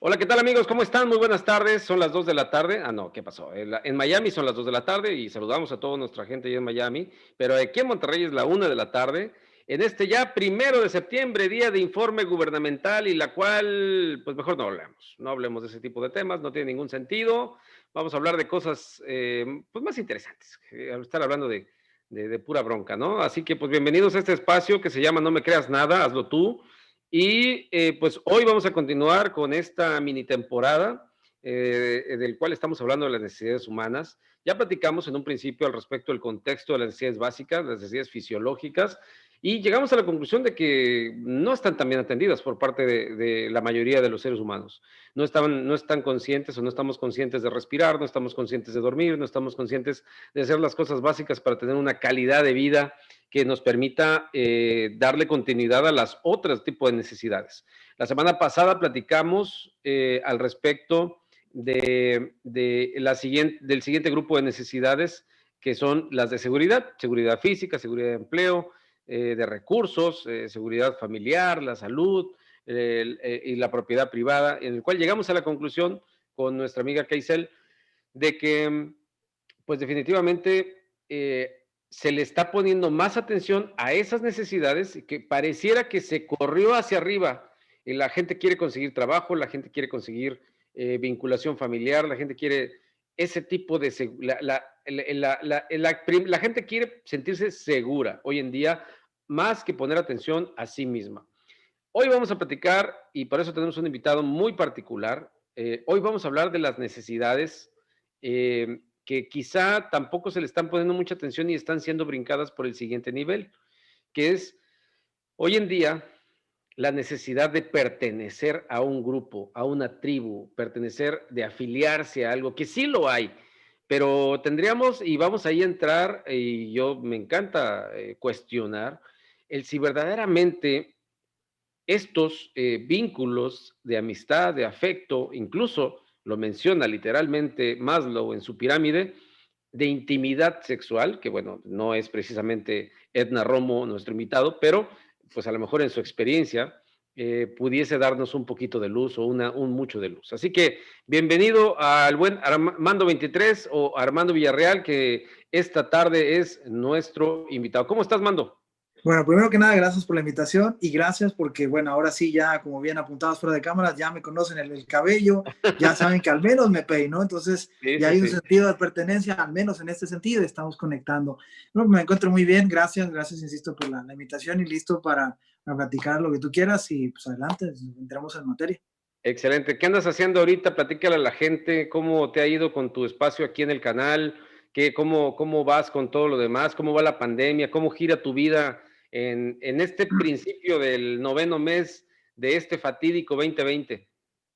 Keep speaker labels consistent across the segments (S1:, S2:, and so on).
S1: Hola, ¿qué tal amigos? ¿Cómo están? Muy buenas tardes. Son las 2 de la tarde. Ah, no, ¿qué pasó? En Miami son las 2 de la tarde y saludamos a toda nuestra gente allá en Miami, pero aquí en Monterrey es la 1 de la tarde. En este ya 1 de septiembre, día de informe gubernamental y la cual, pues mejor no hablemos de ese tipo de temas, no tiene ningún sentido. Vamos a hablar de cosas pues más interesantes, estar hablando de pura bronca, ¿no? Así que pues bienvenidos a este espacio que se llama No me creas nada, hazlo tú. Y pues hoy vamos a continuar con esta mini temporada del cual estamos hablando de las necesidades humanas. Ya platicamos en un principio al respecto del contexto de las necesidades básicas, las necesidades fisiológicas, y llegamos a la conclusión de que no están tan bien atendidas por parte de la mayoría de los seres humanos. No están conscientes o no estamos conscientes de respirar, no estamos conscientes de dormir, no estamos conscientes de hacer las cosas básicas para tener una calidad de vida que nos permita darle continuidad a las otras tipos de necesidades. La semana pasada platicamos al respecto del siguiente grupo de necesidades, que son las de seguridad, seguridad física, seguridad de empleo, de recursos, seguridad familiar, la salud y la propiedad privada, en el cual llegamos a la conclusión con nuestra amiga Keisel de que pues definitivamente se le está poniendo más atención a esas necesidades y que pareciera que se corrió hacia arriba. La gente quiere conseguir trabajo, la gente quiere conseguir vinculación familiar, la gente quiere ese tipo de... La gente quiere sentirse segura hoy en día, más que poner atención a sí misma. Hoy vamos a platicar, y por eso tenemos un invitado muy particular. Hoy vamos a hablar de las necesidades que quizá tampoco se le están poniendo mucha atención y están siendo brincadas por el siguiente nivel, que es hoy en día la necesidad de pertenecer a un grupo, a una tribu, pertenecer, de afiliarse a algo, que sí lo hay, pero tendríamos, y vamos ahí a entrar, y yo me encanta cuestionar, el si verdaderamente estos vínculos de amistad, de afecto, incluso lo menciona literalmente Maslow en su pirámide, de intimidad sexual, que bueno, no es precisamente Edna Romo nuestro invitado, pero pues a lo mejor en su experiencia pudiese darnos un poquito de luz o un mucho de luz. Así que bienvenido al buen Armando 23 o Armando Villarreal, que esta tarde es nuestro invitado. ¿Cómo estás, Mando?
S2: Bueno, primero que nada, gracias por la invitación y gracias porque, bueno, ahora sí, ya como bien apuntados fuera de cámaras, ya me conocen el cabello, ya saben que al menos me peino, entonces
S1: Sí,
S2: ya
S1: sí,
S2: hay un
S1: sí.
S2: sentido de pertenencia, al menos en este sentido, estamos conectando. Bueno, me encuentro muy bien, gracias, insisto, por la invitación y listo para platicar lo que tú quieras y pues adelante, entramos en materia.
S1: Excelente. ¿Qué andas haciendo ahorita? Platícale a la gente cómo te ha ido con tu espacio aquí en el canal, cómo vas con todo lo demás, cómo va la pandemia, cómo gira tu vida en este principio del noveno mes de este fatídico 2020.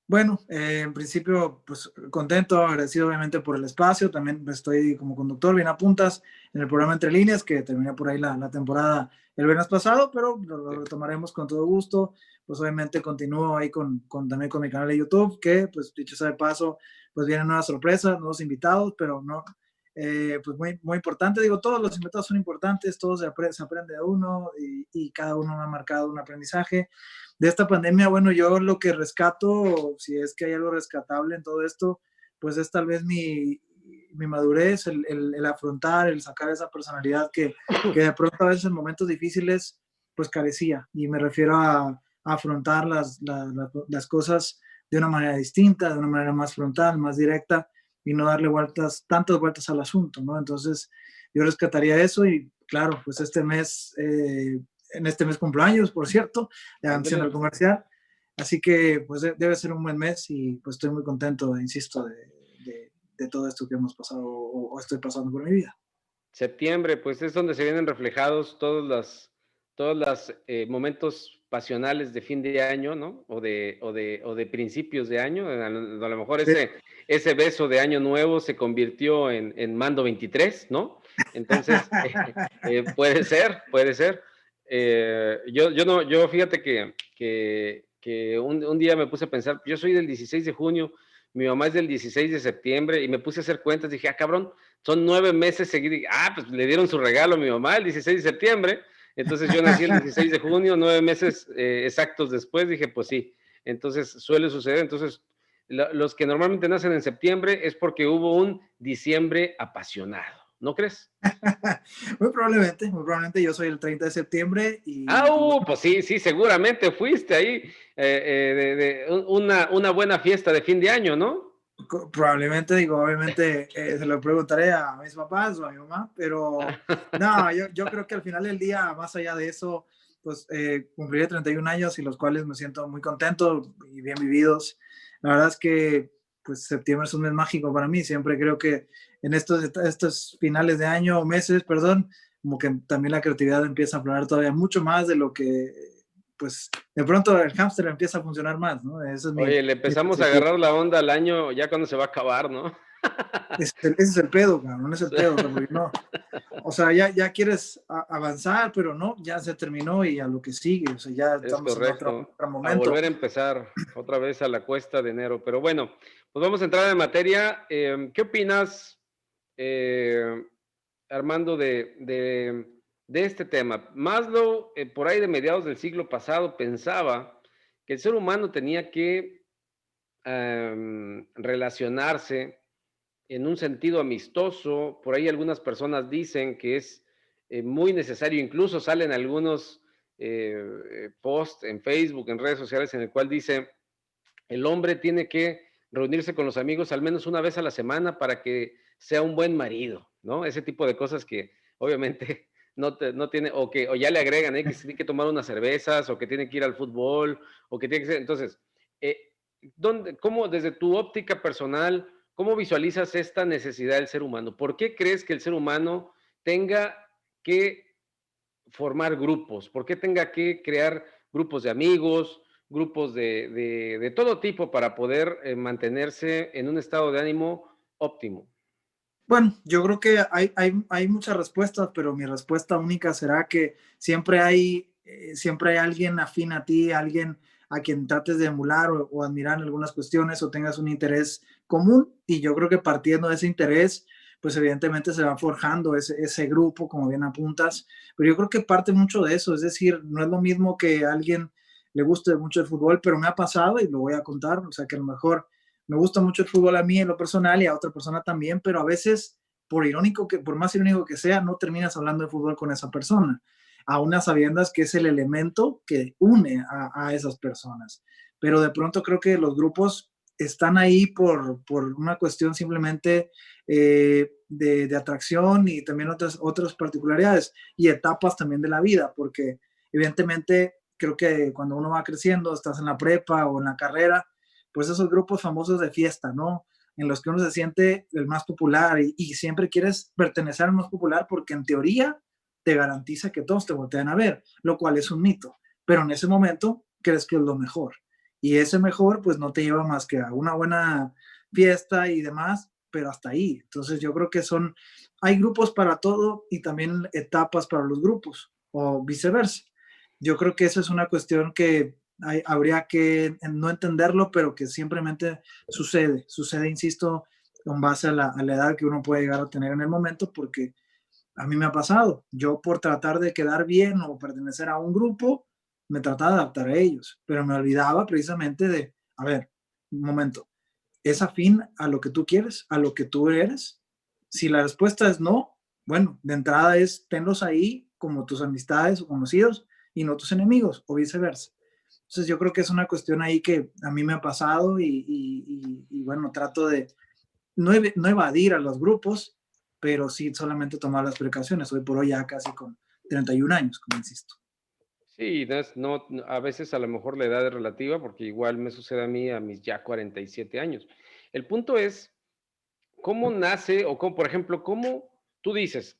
S2: Bueno, en principio, pues contento, agradecido obviamente por el espacio. También estoy como conductor, bien a puntas, en el programa Entre Líneas, que terminé por ahí la temporada el viernes pasado, pero lo
S1: Sí.
S2: retomaremos con todo gusto. Pues obviamente continúo ahí también con mi canal de YouTube, que pues dicho sea de paso, pues vienen nuevas sorpresas, nuevos invitados, pero no, pues muy importante. Digo, todos los invitados son importantes, todos se aprende de uno y cada uno ha marcado un aprendizaje de esta pandemia. Bueno, yo lo que rescato, si es que hay algo rescatable en todo esto, pues es tal vez mi madurez, el afrontar, el sacar esa personalidad que de pronto a veces en momentos difíciles pues carecía. Y me refiero a afrontar las cosas de una manera distinta, de una manera más frontal, más directa y no darle tantas vueltas al asunto, ¿no? Entonces yo rescataría eso y claro, pues en este mes cumpleaños, por cierto, ya haciendo
S1: Ándale.
S2: el comercial. Así que pues debe ser un buen mes y pues estoy muy contento, insisto, de todo esto que hemos pasado o estoy pasando por mi vida.
S1: Septiembre, pues es donde se vienen reflejados todos los momentos pasionales de fin de año, ¿no? O de principios de año. A lo mejor
S2: Sí.
S1: ese beso de año nuevo se convirtió en Mando 23, ¿no? Entonces, puede ser, puede ser. Yo fíjate que un día me puse a pensar, yo soy del 16 de junio, mi mamá es del 16 de septiembre, y me puse a hacer cuentas, dije, ah, cabrón, son 9 meses seguidos. Ah, pues le dieron su regalo a mi mamá el 16 de septiembre. Entonces yo nací el 16 de junio, 9 meses exactos después. Dije, pues sí. Entonces suele suceder. Entonces los que normalmente nacen en septiembre es porque hubo un diciembre apasionado, ¿no crees?
S2: Muy probablemente yo soy el 30 de septiembre
S1: Pues sí, sí, seguramente fuiste ahí una buena fiesta de fin de año, ¿no?
S2: probablemente, digo, obviamente se lo preguntaré a mis papás o a mi mamá, pero no, yo creo que al final del día, más allá de eso, pues cumpliré 31 años y los cuales me siento muy contento y bien vividos. La verdad es que pues septiembre es un mes mágico para mí, siempre creo que en estos finales de año, o meses, perdón, como que también la creatividad empieza a aflorar todavía mucho más de lo que, pues de pronto el hámster empieza a funcionar más, ¿no? Esa es
S1: Oye, le
S2: mi
S1: empezamos a
S2: perspectiva.
S1: agarrar la onda al año ya cuando se va a acabar, ¿no?
S2: Ese es el pedo, cabrón, es el
S1: Sí,
S2: pedo, o sea, porque no, o sea, ya quieres avanzar, pero no, ya se terminó y a lo que sigue, o sea, ya
S1: es
S2: estamos en
S1: correcto.
S2: otro
S1: A
S2: momento.
S1: volver a empezar otra vez a la cuesta de enero. Pero bueno, pues vamos a entrar en materia. ¿Qué opinas, eh, Armando, de este tema? Maslow, por ahí de mediados del siglo pasado, pensaba que el ser humano tenía que relacionarse en un sentido amistoso. Por ahí algunas personas dicen que es muy necesario, incluso salen algunos posts en Facebook, en redes sociales, en el cual dice, el hombre tiene que reunirse con los amigos al menos una vez a la semana para que sea un buen marido, ¿no? Ese tipo de cosas que obviamente no tiene, o ya le agregan, que se tiene que tomar unas cervezas, o que tiene que ir al fútbol, o que tiene que ser, entonces, eh, ¿cómo desde tu óptica personal, cómo visualizas esta necesidad del ser humano? ¿Por qué crees que el ser humano tenga que formar grupos? ¿Por qué tenga que crear grupos de amigos, grupos de todo tipo para poder mantenerse en un estado de ánimo óptimo?
S2: Bueno, yo creo que hay muchas respuestas, pero mi respuesta única será que siempre hay alguien afín a ti, alguien a quien trates de emular o admirar en algunas cuestiones o tengas un interés común. Y yo creo que partiendo de ese interés, pues evidentemente se va forjando ese grupo, como bien apuntas. Pero yo creo que parte mucho de eso, es decir, no es lo mismo que a alguien le guste mucho el fútbol, pero me ha pasado y lo voy a contar, o sea que a lo mejor me gusta mucho el fútbol a mí en lo personal y a otra persona también, pero a veces, por más irónico que sea, no terminas hablando de fútbol con esa persona, a unas sabiendas que es el elemento que une a esas personas. Pero de pronto creo que los grupos están ahí por una cuestión simplemente de atracción y también otras particularidades y etapas también de la vida, porque evidentemente creo que cuando uno va creciendo, estás en la prepa o en la carrera, pues esos grupos famosos de fiesta, ¿no? En los que uno se siente el más popular y siempre quieres pertenecer al más popular porque en teoría te garantiza que todos te voltean a ver, lo cual es un mito. Pero en ese momento crees que es lo mejor. Y ese mejor, pues no te lleva más que a una buena fiesta y demás, pero hasta ahí. Entonces yo creo que hay grupos para todo y también etapas para los grupos o viceversa. Yo creo que eso es una cuestión que habría que no entenderlo, pero que simplemente sucede, insisto, con base a la edad que uno puede llegar a tener en el momento, porque a mí me ha pasado, yo por tratar de quedar bien o pertenecer a un grupo, me trataba de adaptar a ellos, pero me olvidaba precisamente de, a ver, un momento, ¿es afín a lo que tú quieres, a lo que tú eres? Si la respuesta es no, bueno, de entrada es tenlos ahí como tus amistades o conocidos y no tus enemigos o viceversa. Entonces yo creo que es una cuestión ahí que a mí me ha pasado y bueno, trato de no evadir a los grupos, pero sí solamente tomar las precauciones. Hoy por hoy ya casi con 31 años, como insisto.
S1: Sí, a veces a lo mejor la edad es relativa, porque igual me sucede a mí a mis ya 47 años. El punto es, ¿cómo nace o cómo, por ejemplo, cómo tú dices,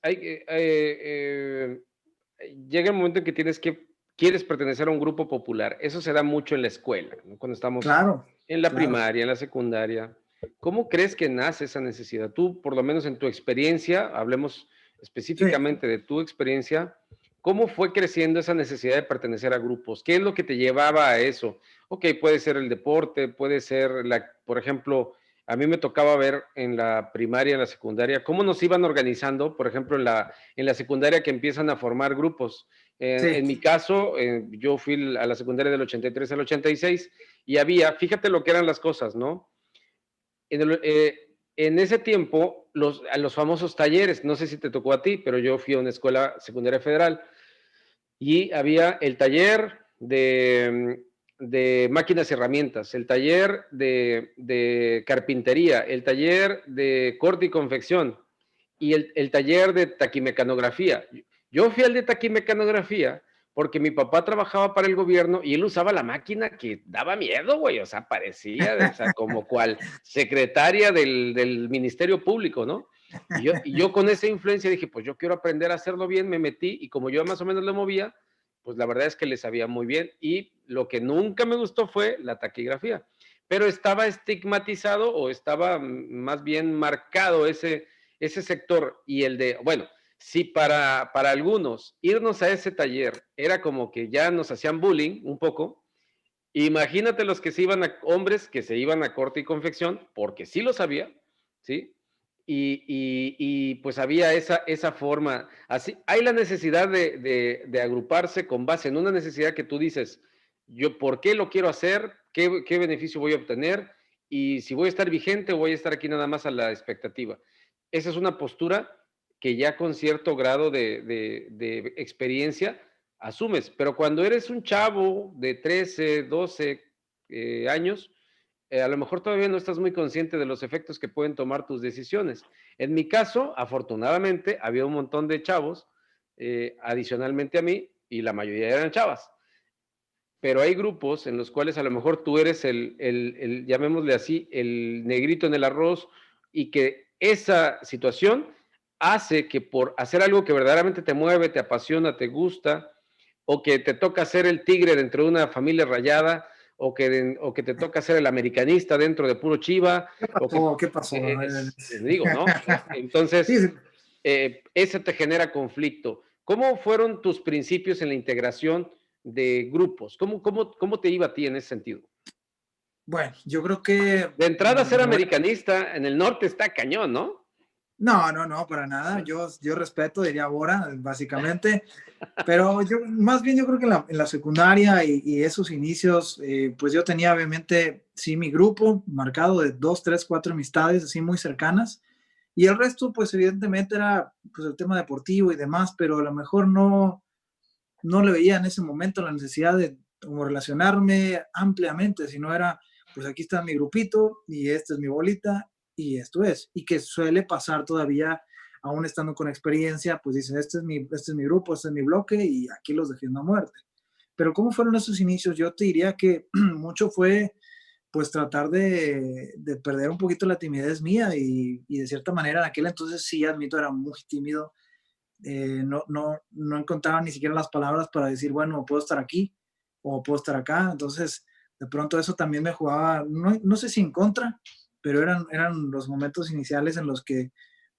S1: llega el momento en que quieres pertenecer a un grupo popular? Eso se da mucho en la escuela, ¿no? Cuando estamos
S2: Claro,
S1: en la
S2: claro.
S1: primaria, en la secundaria. ¿Cómo crees que nace esa necesidad? Tú, por lo menos en tu experiencia, hablemos
S2: Sí,
S1: específicamente de tu experiencia, ¿cómo fue creciendo esa necesidad de pertenecer a grupos? ¿Qué es lo que te llevaba a eso? Ok, puede ser el deporte, puede ser, por ejemplo, a mí me tocaba ver en la primaria, en la secundaria, cómo nos iban organizando, por ejemplo, en la secundaria que empiezan a formar grupos.
S2: sí,
S1: En mi caso, yo fui a la secundaria del 83 al 86 y había, fíjate lo que eran las cosas, ¿no? en ese tiempo, a los famosos talleres, no sé si te tocó a ti, pero yo fui a una escuela secundaria federal y había el taller de máquinas y herramientas, el taller de carpintería, el taller de corte y confección y el taller de taquimecanografía. Yo fui al de taquimecanografía porque mi papá trabajaba para el gobierno y él usaba la máquina que daba miedo, güey, o sea, parecía, o sea, como cual secretaria del Ministerio Público, ¿no? Y yo con esa influencia dije, pues yo quiero aprender a hacerlo bien, me metí y como yo más o menos lo movía, pues la verdad es que le sabía muy bien y lo que nunca me gustó fue la taquigrafía, pero estaba estigmatizado o estaba más bien marcado ese sector y el de, bueno, si para algunos irnos a ese taller era como que ya nos hacían bullying un poco, imagínate los que se iban a, hombres que se iban a corte y confección, porque sí lo sabía, ¿sí? Y pues había esa forma, así, hay la necesidad de agruparse con base en una necesidad que tú dices, yo, ¿por qué lo quiero hacer? ¿Qué beneficio voy a obtener? Y si voy a estar vigente o voy a estar aquí nada más a la expectativa. Esa es una postura que ya con cierto grado de experiencia asumes, pero cuando eres un chavo de 13, 12 años, a lo mejor todavía no estás muy consciente de los efectos que pueden tomar tus decisiones. En mi caso, afortunadamente, había un montón de chavos adicionalmente a mí y la mayoría eran chavas. Pero hay grupos en los cuales a lo mejor tú eres llamémosle así, el negrito en el arroz y que esa situación hace que por hacer algo que verdaderamente te mueve, te apasiona, te gusta, o que te toca ser el tigre dentro de una familia rayada, o que te toca ser el americanista dentro de puro Chiva,
S2: ¿Qué
S1: o que,
S2: pasó? ¿Qué pasó?
S1: digo, ¿no?
S2: Sí,
S1: Entonces,
S2: sí.
S1: eso te genera conflicto. ¿Cómo fueron tus principios en la integración de grupos? ¿Cómo te iba a ti en ese sentido?
S2: Bueno, yo creo que
S1: De entrada, ser
S2: la verdad,
S1: americanista en el norte está cañón, ¿no?
S2: no, no, no, para nada. Yo respeto, diría Bora, básicamente. Pero yo, más bien yo creo que en la secundaria y esos inicios, pues yo tenía obviamente, sí, mi grupo marcado de dos, tres, cuatro amistades así muy cercanas. Y el resto, pues evidentemente era pues el tema deportivo y demás, pero a lo mejor no le veía en ese momento la necesidad de como relacionarme ampliamente, sino era, pues aquí está mi grupito y esta es mi bolita y esto es. Y que suele pasar todavía, aún estando con experiencia, pues dicen, este es mi grupo, este es mi bloque y aquí los defiendo a muerte. Pero ¿cómo fueron esos inicios? Yo te diría que mucho fue pues tratar de perder un poquito la timidez mía y de cierta manera en aquel entonces sí admito era muy tímido, no encontraba ni siquiera las palabras para decir, bueno, puedo estar aquí o puedo estar acá. Entonces, de pronto eso también me jugaba, no sé si en contra, pero eran los momentos iniciales en los que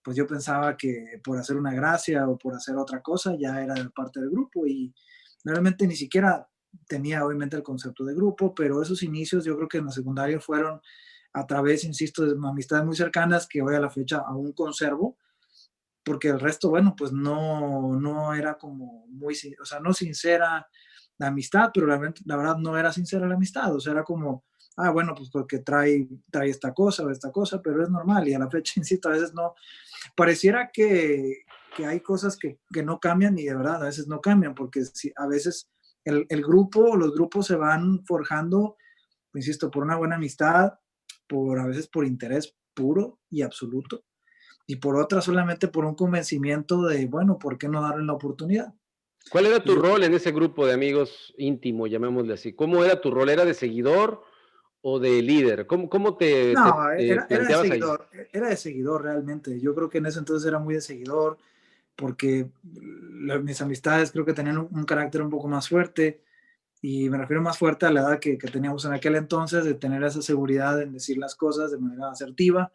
S2: pues yo pensaba que por hacer una gracia o por hacer otra cosa ya era parte del grupo y realmente ni siquiera tenía obviamente el concepto de grupo, pero esos inicios yo creo que en la secundaria fueron a través, insisto, de amistades muy cercanas que hoy a la fecha aún conservo porque el resto, bueno, pues no era como muy, o sea, no sincera la amistad, pero la verdad no era sincera la amistad, o sea, era como, ah, bueno, pues porque trae esta cosa o esta cosa, pero es normal y a la fecha, insisto, a veces no, pareciera que hay cosas que no cambian y de verdad a veces no cambian, porque si, a veces el grupo o los grupos se van forjando, insisto, por una buena amistad, a veces por interés puro y absoluto y por otra solamente por un convencimiento de, bueno, ¿por qué no darle la oportunidad?
S1: ¿Cuál era
S2: Pues
S1: tu
S2: yo,
S1: rol en ese grupo de amigos íntimo, llamémosle así? ¿Cómo era tu rol? ¿Era de seguidor o de líder? ¿Cómo
S2: no,
S1: te planteabas ahí?
S2: era de seguidor realmente. Yo creo que en ese entonces era muy de seguidor porque mis amistades creo que tenían un carácter un poco más fuerte y me refiero más fuerte a la edad que teníamos en aquel entonces de tener esa seguridad en decir las cosas de manera asertiva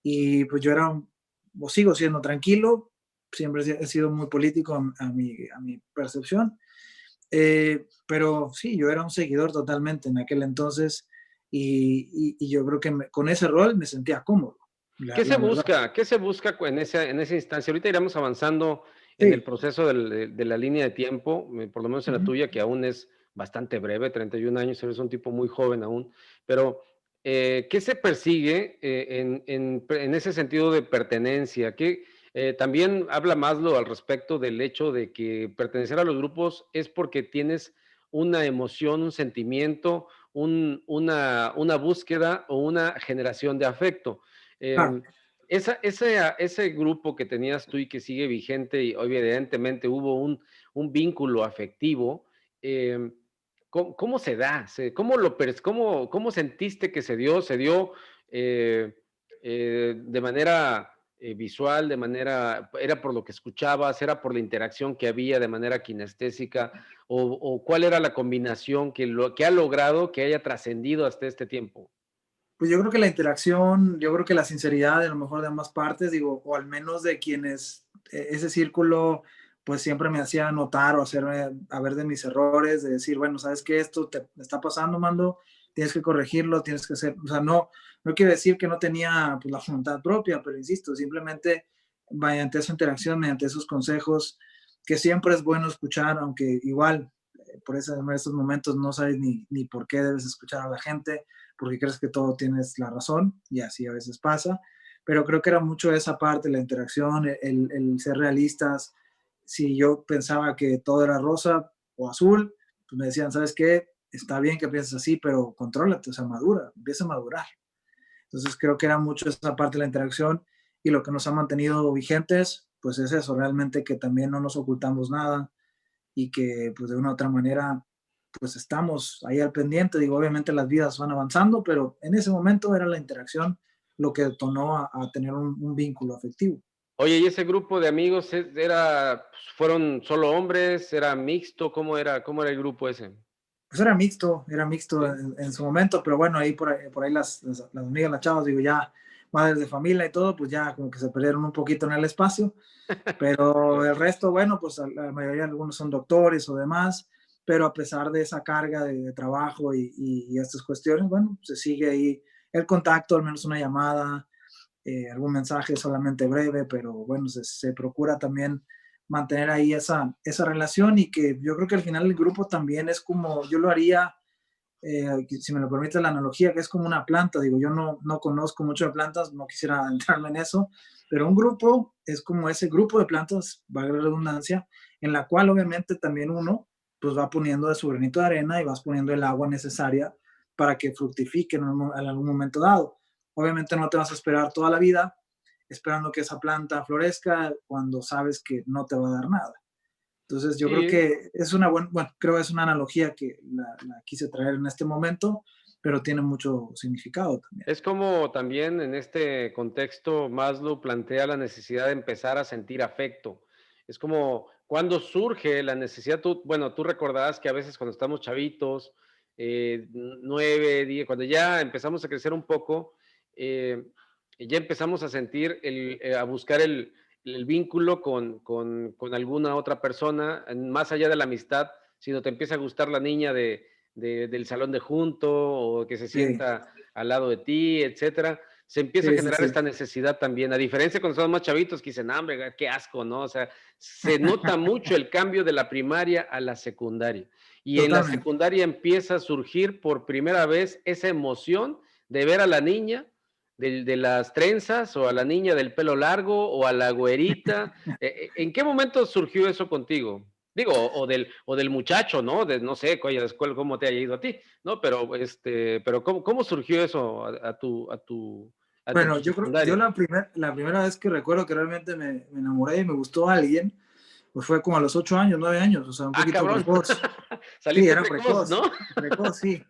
S2: y pues yo era, o sigo siendo tranquilo, siempre he sido muy político a mi percepción. Pero sí, yo era un seguidor totalmente en aquel entonces y yo creo que con ese rol me sentía cómodo, la verdad.
S1: ¿Qué se busca en esa instancia? Ahorita iremos avanzando en el
S2: Sí.
S1: proceso de la línea de tiempo, por lo menos en la
S2: Ujú.
S1: tuya, que aún es bastante breve, 31 años, eres un tipo muy joven aún, pero ¿Qué se persigue en ese sentido de pertenencia? ¿Qué, también habla Maslow al respecto del hecho de que pertenecer a los grupos es porque tienes una emoción, un sentimiento, una búsqueda o una generación de afecto.
S2: Claro.
S1: Ese grupo que tenías tú y que sigue vigente, y evidentemente hubo un vínculo afectivo, eh, ¿cómo se da? ¿Cómo sentiste que se dio? ¿Se dio eh, de manera visual, de manera, era por lo que escuchabas, era por la interacción que había de manera kinestésica, o cuál era la combinación que ha logrado que haya trascendido hasta este tiempo?
S2: Pues yo creo que la interacción, yo creo que la sinceridad a lo mejor de ambas partes, digo, o al menos de quienes ese círculo pues siempre me hacía notar o hacerme a ver de mis errores, de decir, bueno, sabes que esto te está pasando, Mando, tienes que corregirlo, tienes que hacer, o sea, no quiere decir que no tenía pues, la voluntad propia, pero insisto, simplemente mediante esa interacción, mediante esos consejos, que siempre es bueno escuchar, aunque igual por eso en esos momentos no sabes ni por qué debes escuchar a la gente, porque crees que todo tienes la razón, y así a veces pasa, pero creo que era mucho esa parte, la interacción, el ser realistas. Si yo pensaba que todo era rosa o azul, pues me decían, ¿sabes qué? Está bien que pienses así, pero contrólate, o sea, madura, empieza a madurar. Entonces creo que era mucho esa parte de la interacción y lo que nos ha mantenido vigentes, pues es eso, realmente que también no nos ocultamos nada y que pues de una u otra manera pues estamos ahí al pendiente. Digo, obviamente las vidas van avanzando, pero en ese momento era la interacción lo que detonó a tener un vínculo afectivo.
S1: Oye, ¿y ese grupo de amigos fueron solo hombres, era mixto? Cómo era el grupo ese?
S2: Pues era mixto
S1: ¿Sí?
S2: en su momento, pero bueno, ahí por ahí las amigas, las chavas, digo, ya madres de familia y todo, pues ya como que se perdieron un poquito en el espacio, pero el resto, bueno, pues la mayoría, algunos son doctores o demás, pero a pesar de esa carga de trabajo y estas cuestiones, bueno, se sigue ahí el contacto, al menos una llamada, algún mensaje solamente breve, pero bueno, se procura también mantener ahí esa relación y que yo creo que al final el grupo también es como, yo lo haría, si me lo permite la analogía, que es como una planta, digo, yo no conozco mucho de plantas, no quisiera entrarme en eso, pero un grupo es como ese grupo de plantas, valga la redundancia, en la cual obviamente también uno pues va poniendo de su granito de arena y vas poniendo el agua necesaria para que fructifique en algún momento dado. Obviamente no te vas a esperar toda la vida esperando que esa planta florezca cuando sabes que no te va a dar nada. Entonces yo creo
S1: Sí,
S2: que es una buena, bueno, creo que es una analogía que la quise traer en este momento, pero tiene mucho significado también.
S1: es como también en este contexto Maslow plantea la necesidad de empezar a sentir afecto. Es como cuando surge la necesidad, bueno, tú recordarás que a veces cuando estamos chavitos, 9, 10, cuando ya empezamos a crecer un poco, eh, ya empezamos a sentir, a buscar el vínculo con alguna otra persona, más allá de la amistad, sino te empieza a gustar la niña del salón de junto o que se
S2: Sí,
S1: sienta al lado de ti, etcétera, se empieza a
S2: sí, sí,
S1: generar
S2: sí,
S1: esta necesidad también, a diferencia cuando somos más chavitos que dicen, hambre, qué asco, ¿no? O sea, se nota mucho el cambio de la primaria a la secundaria. Y en la
S2: totalmente.
S1: secundaria empieza a surgir por primera vez esa emoción de ver a la niña de las trenzas o a la niña del pelo largo o a la güerita. ¿En qué momento surgió eso contigo? Digo, o del muchacho, ¿no? No sé, cómo te haya ido a ti, ¿no? Pero ¿cómo surgió eso en
S2: Bueno,
S1: tu
S2: yo
S1: secundaria?
S2: la primera vez que recuerdo que realmente me enamoré y me gustó a alguien, pues fue como a los 8 años, 9 años, o sea, un
S1: Ah,
S2: poquito
S1: cabrón.
S2: precoz. Sí,
S1: Saliste
S2: era
S1: precoz,
S2: precoz,
S1: ¿no?
S2: precoz, sí.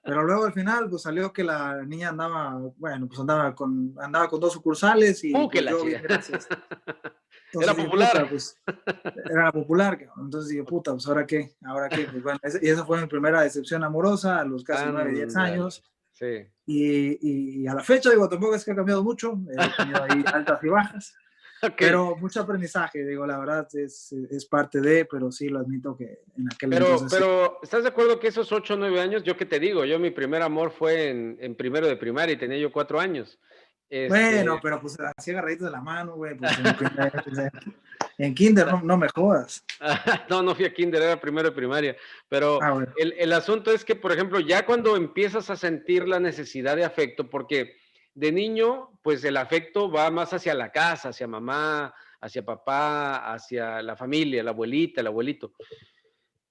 S2: Pero luego al final, pues salió que la niña andaba, bueno, pues andaba con dos sucursales y
S1: Que
S2: pues
S1: la
S2: yo bien,
S1: chica.
S2: gracias.
S1: Era
S2: Entonces dije,
S1: popular.
S2: puta, pues era popular, cabrón. Entonces dije, puta, pues ahora qué, ahora qué. Pues bueno, y esa fue mi primera decepción amorosa a los casi 9, 10
S1: Ándale.
S2: años.
S1: Sí.
S2: Y a la fecha, digo, tampoco es que ha cambiado mucho, he tenido ahí altas y bajas,
S1: Ok.
S2: pero mucho aprendizaje, digo, la verdad es parte de, pero sí lo admito que en aquel
S1: Pero,
S2: entonces sí.
S1: pero, ¿estás de acuerdo que esos 8 o 9 años, yo qué te digo, yo mi primer amor fue en primero de primaria y tenía yo 4 años.
S2: Bueno, pero pues así agarraditos de la mano, güey, pues en kinder no me jodas.
S1: No, no fui a kinder, era primero de primaria, pero
S2: Bueno.
S1: el asunto es que, por ejemplo, ya cuando empiezas a sentir la necesidad de afecto, porque de niño, pues el afecto va más hacia la casa, hacia mamá, hacia papá, hacia la familia, la abuelita, el abuelito.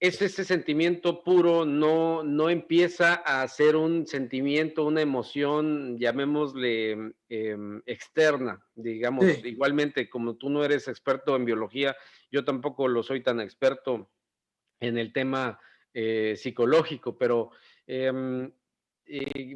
S1: Es ese sentimiento puro, no empieza a ser un sentimiento, una emoción, llamémosle externa, digamos.
S2: Sí.
S1: Igualmente, como tú no eres experto en biología, yo tampoco lo soy tan experto en el tema psicológico, pero eh,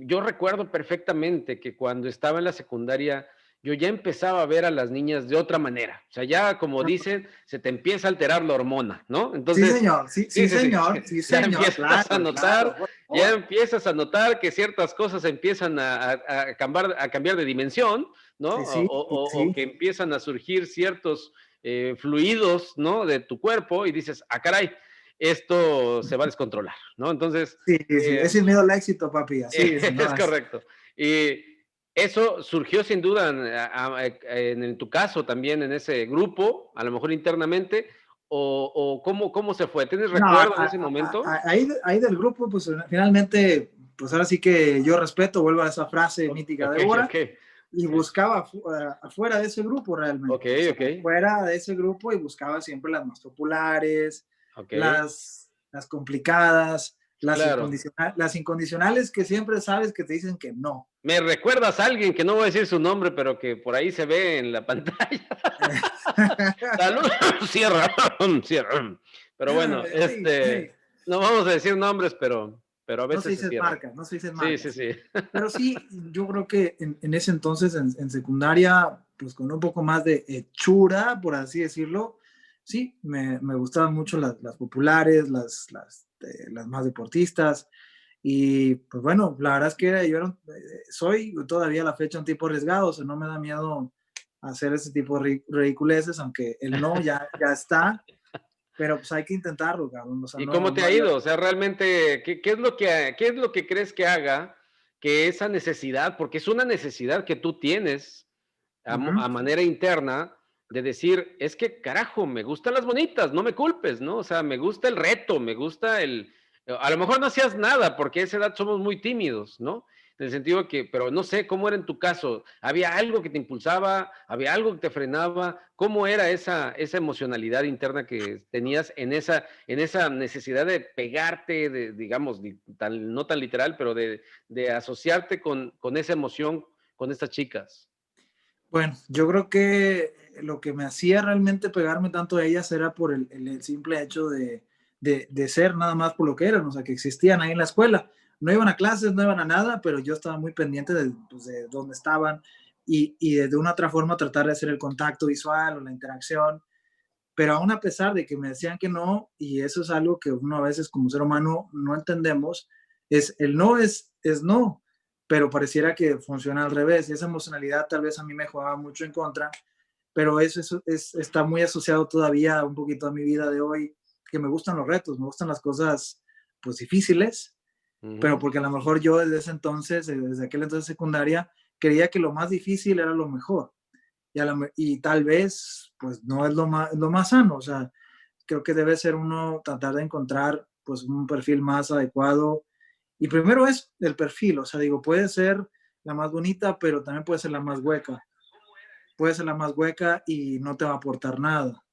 S1: yo recuerdo perfectamente que cuando estaba en la secundaria, yo ya empezaba a ver a las niñas de otra manera. O sea, ya como dicen, se te empieza a alterar la hormona, ¿no?
S2: Sí,
S1: Entonces,
S2: señor, sí,
S1: sí,
S2: sí,
S1: sí, sí,
S2: señor, sí,
S1: ya
S2: señor,
S1: empiezas a
S2: claro,
S1: notar,
S2: claro, por
S1: ya
S2: favor.
S1: empiezas a notar que ciertas cosas empiezan a cambiar de dimensión, ¿no?
S2: Sí, sí,
S1: O
S2: sí,
S1: que empiezan a surgir ciertos fluidos, ¿no? De tu cuerpo y dices, ah, caray, esto se va a descontrolar, ¿no? Entonces,
S2: sí, sí,
S1: eh,
S2: ese es miedo al éxito, papi, así es, no
S1: es
S2: es.
S1: correcto. Y eso surgió sin duda en tu caso también en ese grupo, a lo mejor internamente, o cómo se fue. ¿Tienes
S2: No,
S1: recuerdo de ese momento?
S2: ahí del grupo, pues finalmente, pues ahora sí que yo respeto, vuelvo a esa frase mítica de
S1: Ok,
S2: Bora,
S1: ok.
S2: y
S1: Sí.
S2: buscaba afuera de ese grupo
S1: Ok,
S2: realmente, o sea,
S1: ok,
S2: fuera de ese grupo y buscaba siempre las más populares,
S1: ok.
S2: las complicadas,
S1: Claro.
S2: las incondicionales que siempre sabes que te dicen que no.
S1: Me recuerdas a alguien que no voy a decir su nombre, pero que por ahí se ve en la pantalla. Salud, cierra, cierra. Pero bueno,
S2: Hey, hey.
S1: no vamos a decir nombres, pero a
S2: No se
S1: veces se
S2: dicen
S1: cierra.
S2: marcas, no se dicen
S1: Sí, sí,
S2: marcas.
S1: sí.
S2: Pero sí, yo creo que en ese entonces, en secundaria, pues con un poco más de hechura, por así decirlo, sí, me gustaban mucho las populares, las más deportistas. Y pues bueno, la verdad es que soy todavía a la fecha un tipo arriesgado, o sea, no me da miedo hacer ese tipo de ridiculeces, aunque el no ya está, pero pues hay que intentarlo, cabrón. O sea,
S1: ¿Y cómo te ha ido? O sea, realmente, qué es lo que crees que haga que esa necesidad, porque es una necesidad que tú tienes
S2: Ujú.
S1: a manera interna de decir, es que carajo, me gustan las bonitas, no me culpes, ¿no? O sea, me gusta el reto, me gusta a lo mejor no hacías nada, porque a esa edad somos muy tímidos, ¿no? En el sentido que, pero no sé cómo era en tu caso, ¿había algo que te impulsaba? ¿Había algo que te frenaba? ¿Cómo era esa emocionalidad interna que tenías en esa necesidad de pegarte, digamos, no tan literal, pero de asociarte con esa emoción, con estas chicas?
S2: Bueno, yo creo que lo que me hacía realmente pegarme tanto a ellas era por el simple hecho de ser nada más por lo que eran, o sea, que existían ahí en la escuela. No iban a clases, no iban a nada, pero yo estaba muy pendiente pues, de dónde estaban y de una otra forma tratar de hacer el contacto visual o la interacción. Pero aún a pesar de que me decían que no, y eso es algo que uno a veces como ser humano no entendemos, es el no es no, pero pareciera que funciona al revés. Y esa emocionalidad tal vez a mí me jugaba mucho en contra, pero eso está muy asociado todavía un poquito a mi vida de hoy, que me gustan los retos, me gustan las cosas pues difíciles, pero
S1: Ujú.
S2: porque a lo mejor yo desde ese entonces, desde aquel entonces secundaria, creía que lo más difícil era lo mejor y tal vez pues no es lo más sano, o sea, creo que debe ser uno tratar de encontrar pues un perfil más adecuado y primero es el perfil, o sea, digo, puede ser la más bonita, pero también puede ser la más hueca, puede ser la más hueca y no te va a aportar nada.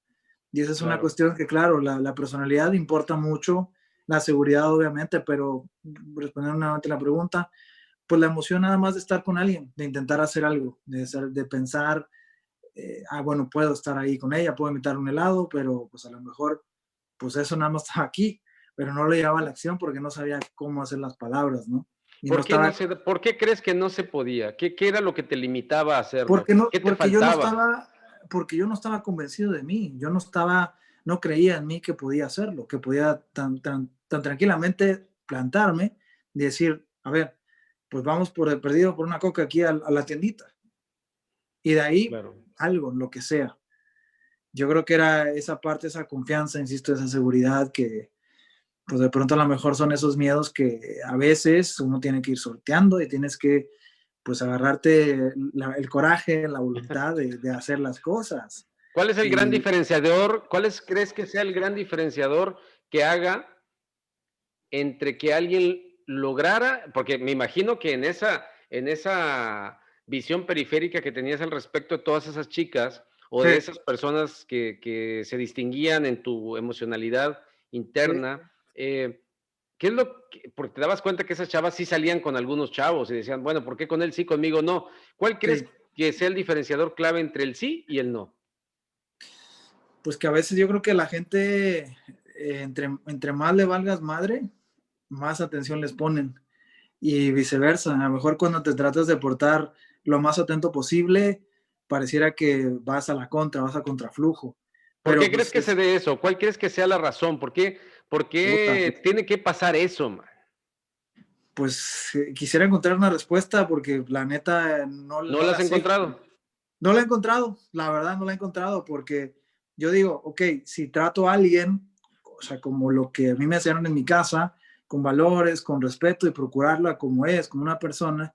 S2: Y esa es una
S1: Claro.
S2: cuestión que, claro, la personalidad importa mucho, la seguridad obviamente, pero respondiendo nuevamente a la pregunta, pues la emoción nada más de estar con alguien, de intentar hacer algo, de pensar bueno, puedo estar ahí con ella, puedo invitar un helado, pero pues a lo mejor, pues eso nada más estaba aquí, pero no lo llevaba a la acción porque no sabía cómo hacer las palabras, ¿no? Y no estaba,
S1: ¿Por qué crees que no se podía? ¿Qué era lo que te limitaba a hacerlo? ¿Qué te faltaba?
S2: porque yo no estaba convencido de mí, no creía en mí que podía hacerlo, que podía tan tranquilamente plantarme y decir, a ver, pues vamos por el perdido por una coca aquí a la tiendita. Y de ahí
S1: Claro.
S2: algo, lo que sea. Yo creo que era esa parte, esa confianza, insisto, esa seguridad que, pues de pronto a lo mejor son esos miedos que a veces uno tiene que ir sorteando y tienes que pues agarrarte el coraje, la voluntad de hacer las cosas.
S1: ¿Cuál es el gran
S2: Y
S1: diferenciador? Crees que sea el gran diferenciador que haga entre que alguien lograra, porque me imagino que en esa visión periférica que tenías al respecto de todas esas chicas o
S2: sí,
S1: de esas personas que se distinguían en tu emocionalidad
S2: sí,
S1: interna, ¿qué es lo que, porque te dabas cuenta que esas chavas sí salían con algunos chavos y decían, bueno, ¿por qué con él sí, conmigo no? ¿Cuál crees
S2: sí.
S1: que sea el diferenciador clave entre el sí y el no?
S2: Pues que a veces yo creo que la gente, entre más le valgas madre, más atención les ponen. Y viceversa, a lo mejor cuando te tratas de portar lo más atento posible, pareciera que vas a la contra, vas a contraflujo.
S1: ¿Por
S2: Pero
S1: qué crees
S2: pues
S1: que se
S2: es
S1: dé eso? ¿Cuál crees que sea la razón? ¿Por
S2: puta,
S1: qué tiene que pasar eso, man?
S2: pues quisiera encontrar una respuesta porque la neta no,
S1: ¿No
S2: no
S1: la
S2: la
S1: has
S2: sé.
S1: encontrado?
S2: No la he encontrado, la verdad no la he encontrado porque yo digo, ok, si trato a alguien, o sea, como lo que a mí me enseñaron en mi casa, con valores, con respeto y procurarla como es, como una persona,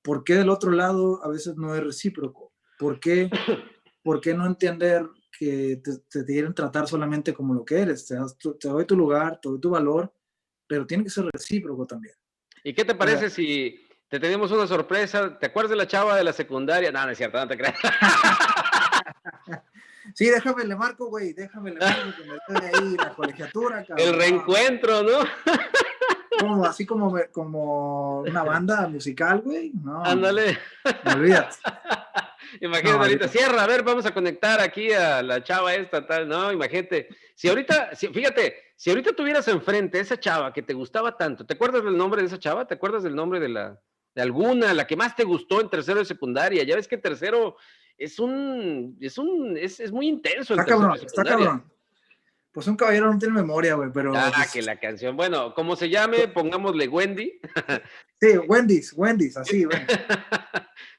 S2: ¿por qué del otro lado a veces no es recíproco? ¿Por qué no entender que te quieren tratar solamente como lo que eres? Te doy tu lugar, te doy tu valor, pero tiene que ser recíproco también.
S1: ¿Y qué te
S2: O sea,
S1: parece si te tenemos una sorpresa? ¿Te acuerdas de la chava de la secundaria? No, no es cierto, no te creas.
S2: sí, déjame le marco, güey, déjame le marco que me debe ahí la colegiatura,
S1: El
S2: cabrón. No,
S1: reencuentro, ¿no?
S2: como, así como, como una banda musical, güey. No, no,
S1: Ándale.
S2: olvídate. No,
S1: Imagínate ahorita,
S2: olvídate.
S1: cierra, a ver, vamos a conectar aquí a la chava esta, tal, no, imagínate. Si ahorita, fíjate, si ahorita tuvieras enfrente a esa chava que te gustaba tanto, ¿te acuerdas del nombre de esa chava? ¿Te acuerdas del nombre de alguna, la que más te gustó en tercero de secundaria? Ya ves que tercero es muy intenso el
S2: Está
S1: tercero de
S2: cabrón, está
S1: secundaria.
S2: cabrón. Pues un caballero no tiene memoria, güey, pero
S1: Ah,
S2: pues
S1: que la canción, bueno, como se llame, pongámosle Wendy.
S2: sí, Wendy's, Wendy's, así, ven.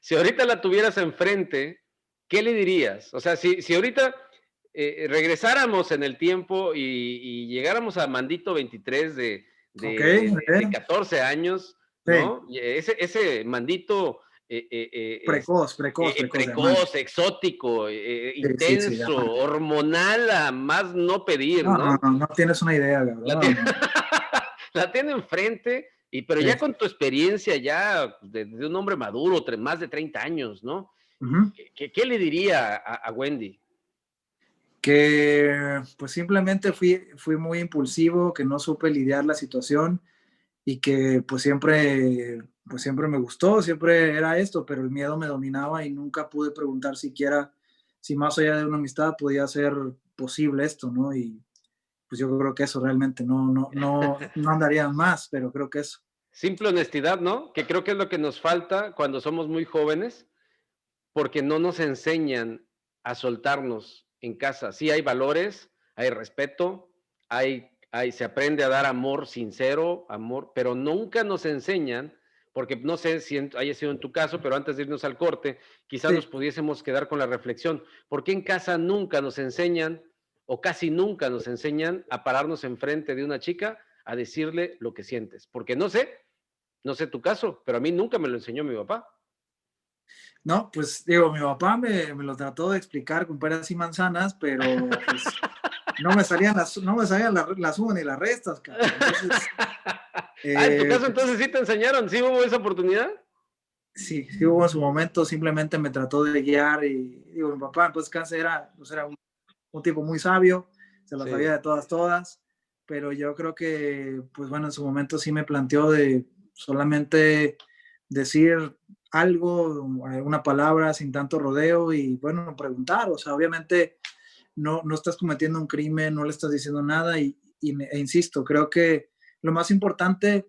S1: Si ahorita la tuvieras enfrente, ¿qué le dirías? O sea, si ahorita regresáramos en el tiempo y llegáramos a Mandito 23
S2: Ok,
S1: de 14 años,
S2: sí,
S1: ¿no? Y ese Mandito
S2: precoz, además.
S1: precoz, exótico,
S2: Sí, sí, sí,
S1: intenso,
S2: además.
S1: hormonal a más no pedir,
S2: No, no,
S1: ¿no?
S2: no, no tienes una idea, cabrón.
S1: La
S2: No,
S1: tiene,
S2: no,
S1: la tiene enfrente, pero
S2: sí.
S1: ya con tu experiencia ya de un hombre maduro, más de 30 años, ¿no?
S2: Ujú.
S1: ¿Qué le diría a Wendy?
S2: Que pues simplemente fui muy impulsivo, que no supe lidiar la situación y que pues siempre me gustó, siempre era esto, pero el miedo me dominaba y nunca pude preguntar siquiera si más allá de una amistad podía ser posible esto, ¿no? Y pues yo creo que eso realmente no andaría más, pero creo que eso.
S1: Simple honestidad, ¿no? Que creo que es lo que nos falta cuando somos muy jóvenes, porque no nos enseñan a soltarnos en casa. Sí hay valores, hay respeto, se aprende a dar amor sincero, amor, pero nunca nos enseñan, porque no sé si haya sido en tu caso, pero antes de irnos al corte, quizás
S2: Sí,
S1: nos pudiésemos quedar con la reflexión. ¿Por qué en casa nunca nos enseñan, o casi nunca nos enseñan a pararnos enfrente de una chica a decirle lo que sientes? Porque no sé tu caso, pero a mí nunca me lo enseñó mi papá.
S2: no, pues digo, mi papá me lo trató de explicar con peras y manzanas, pero pues no me salían las sumas ni las restas, cabrón. Entonces,
S1: En tu caso
S2: pues
S1: entonces sí te enseñaron, sí hubo esa oportunidad.
S2: sí, sí hubo en su momento, simplemente me trató de guiar y digo, mi papá, pues cáncer era, pues, era un tipo muy sabio, se las sabía
S1: Sí,
S2: de todas, todas, pero yo creo que, pues bueno, en su momento sí me planteó de solamente decir algo, una palabra sin tanto rodeo y bueno, preguntar, o sea, obviamente no estás cometiendo un crimen, no le estás diciendo nada e insisto, creo que lo más importante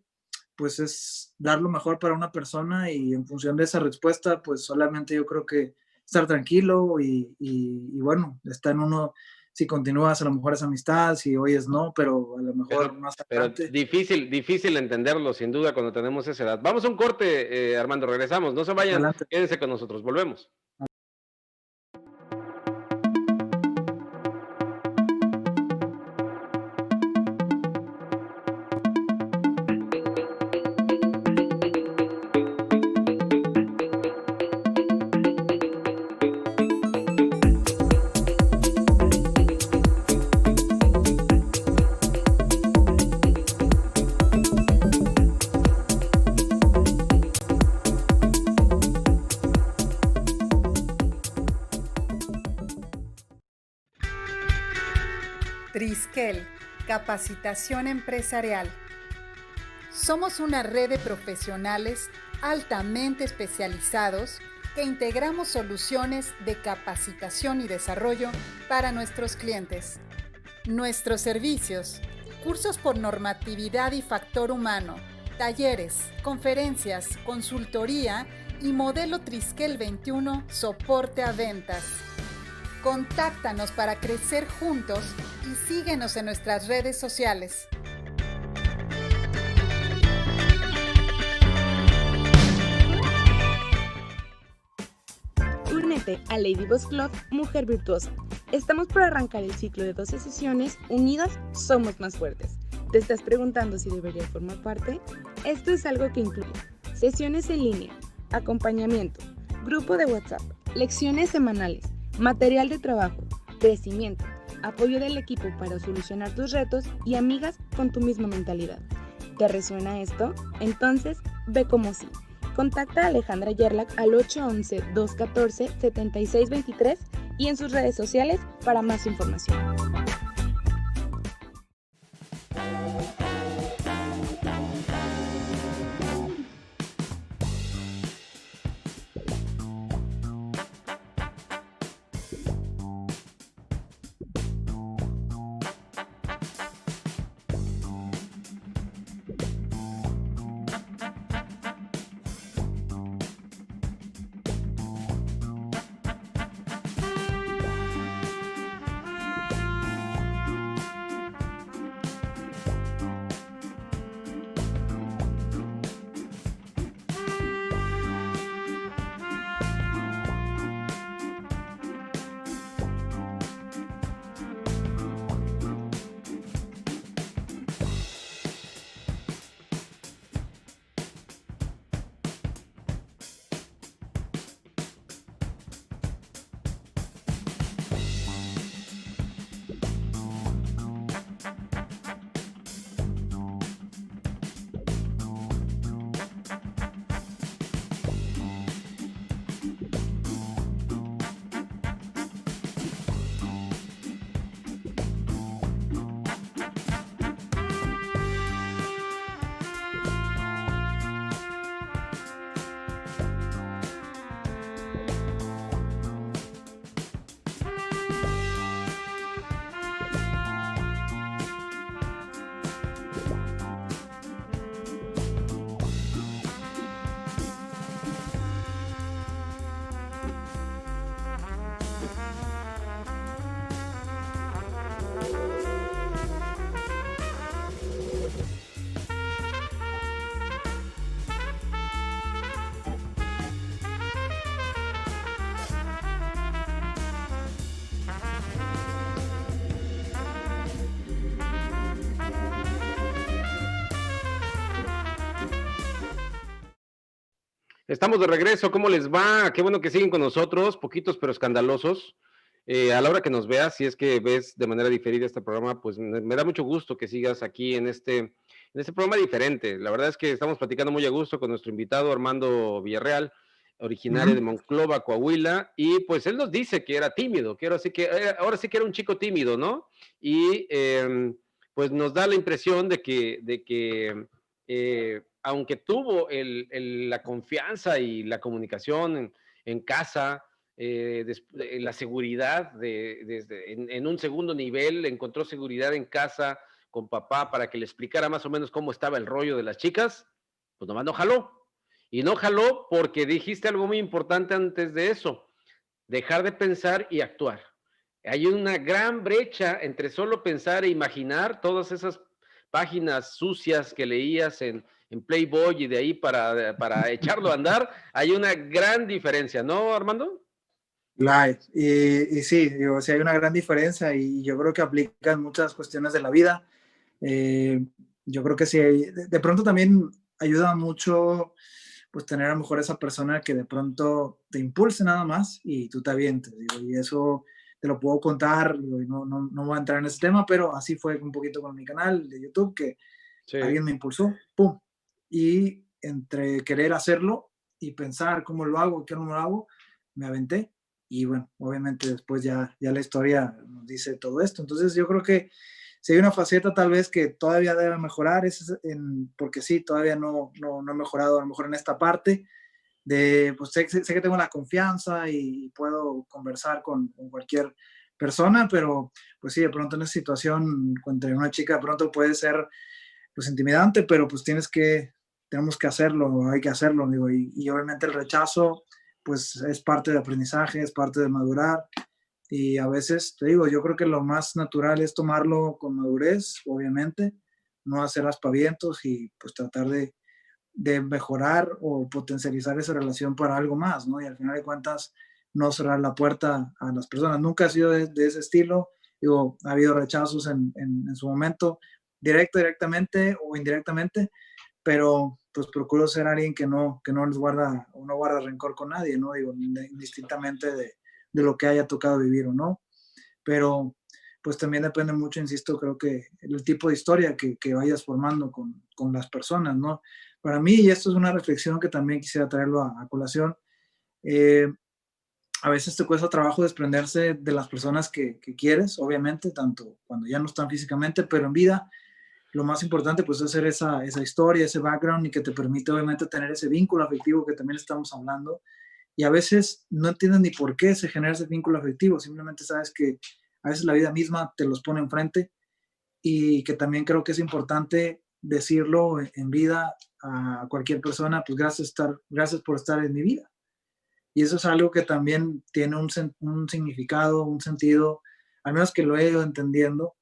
S2: pues es dar lo mejor para una persona y en función de esa respuesta, pues solamente yo creo que estar tranquilo y bueno, está en uno, si continúas a lo mejor esa amistad, si oyes no, pero a lo mejor más
S1: pero
S2: adelante.
S1: difícil entenderlo, sin duda, cuando tenemos esa edad. Vamos a un corte, Armando, regresamos. No se vayan,
S2: Adelante.
S1: quédense con nosotros, volvemos.
S3: Triskel, Capacitación Empresarial. Somos una red de profesionales altamente especializados que integramos soluciones de capacitación y desarrollo para nuestros clientes. Nuestros servicios: cursos por normatividad y factor humano, talleres, conferencias, consultoría y modelo Triskel 21, soporte a ventas. Contáctanos para crecer juntos y síguenos en nuestras redes sociales.
S4: Únete a Ladyboss Club Mujer Virtuosa. Estamos por arrancar el ciclo de 12 sesiones. Unidas somos más fuertes. ¿Te estás preguntando si deberías formar parte? Esto es algo que incluye sesiones en línea, acompañamiento, grupo de WhatsApp, lecciones semanales, material de trabajo, crecimiento, apoyo del equipo para solucionar tus retos y amigas con tu misma mentalidad. ¿Te resuena esto? Entonces, ve como sí. Contacta a Alejandra Yerlak al 811-214-7623 y en sus redes sociales para más información.
S1: Estamos de regreso, ¿cómo les va? Qué bueno que siguen con nosotros, poquitos pero escandalosos. A la hora que nos veas, si es que ves de manera diferida este programa, pues me da mucho gusto que sigas aquí en este programa diferente. La verdad es que estamos platicando muy a gusto con nuestro invitado Armando Villarreal, originario de Monclova, Coahuila, y pues él nos dice que era tímido, que ahora sí que era un chico tímido, ¿no? Y pues nos da la impresión de que aunque tuvo la confianza y la comunicación en casa, la seguridad en un segundo nivel, encontró seguridad en casa con papá para que le explicara más o menos cómo estaba el rollo de las chicas, pues nomás no jaló. Y no jaló porque dijiste algo muy importante antes de eso: dejar de pensar y actuar. Hay una gran brecha entre solo pensar e imaginar todas esas páginas sucias que leías en Playboy y de ahí para echarlo a andar. Hay una gran diferencia, ¿no, Armando?
S2: Live. Y sí, digo, sí hay una gran diferencia y yo creo que aplica en muchas cuestiones de la vida. Yo creo que sí, de pronto también ayuda mucho pues tener a lo mejor esa persona que de pronto te impulse nada más y tú te avientes, digo, y eso te lo puedo contar, digo, y no voy a entrar en ese tema, pero así fue un poquito con mi canal de YouTube, que
S1: Sí.
S2: alguien me impulsó, ¡pum! Y entre querer hacerlo y pensar cómo lo hago, qué no lo hago, me aventé y bueno, obviamente después ya la historia nos dice todo esto. Entonces yo creo que si hay una faceta tal vez que todavía debe mejorar, porque sí, todavía no he mejorado a lo mejor en esta parte, pues sé que tengo la confianza y puedo conversar con cualquier persona, pero pues sí, de pronto en esa situación entre una chica de pronto puede ser pues intimidante, pero pues tenemos que hacerlo, hay que hacerlo, digo, y obviamente el rechazo pues es parte de aprendizaje, es parte de madurar, y a veces, te digo, yo creo que lo más natural es tomarlo con madurez, obviamente, no hacer aspavientos y pues tratar de mejorar o potencializar esa relación para algo más, ¿no? Y al final de cuentas, no cerrar la puerta a las personas. Nunca ha sido de ese estilo. Digo, ha habido rechazos en su momento, directamente o indirectamente, pero pues procuro ser alguien que no les guarda o no guarda rencor con nadie, ¿no? Digo, indistintamente de lo que haya tocado vivir o no. Pero pues también depende mucho, insisto, creo que el tipo de historia que vayas formando con las personas, ¿no? Para mí, y esto es una reflexión que también quisiera traerlo a colación, eh, a veces te cuesta trabajo desprenderse de las personas que quieres, obviamente, tanto cuando ya no están físicamente, pero en vida lo más importante pues es hacer esa historia, ese background y que te permite obviamente tener ese vínculo afectivo que también estamos hablando. Y a veces no entiendes ni por qué se genera ese vínculo afectivo, simplemente sabes que a veces la vida misma te los pone enfrente y que también creo que es importante decirlo en vida a cualquier persona, pues gracias por estar en mi vida. Y eso es algo que también tiene un significado, un sentido, al menos que lo he ido entendiendo,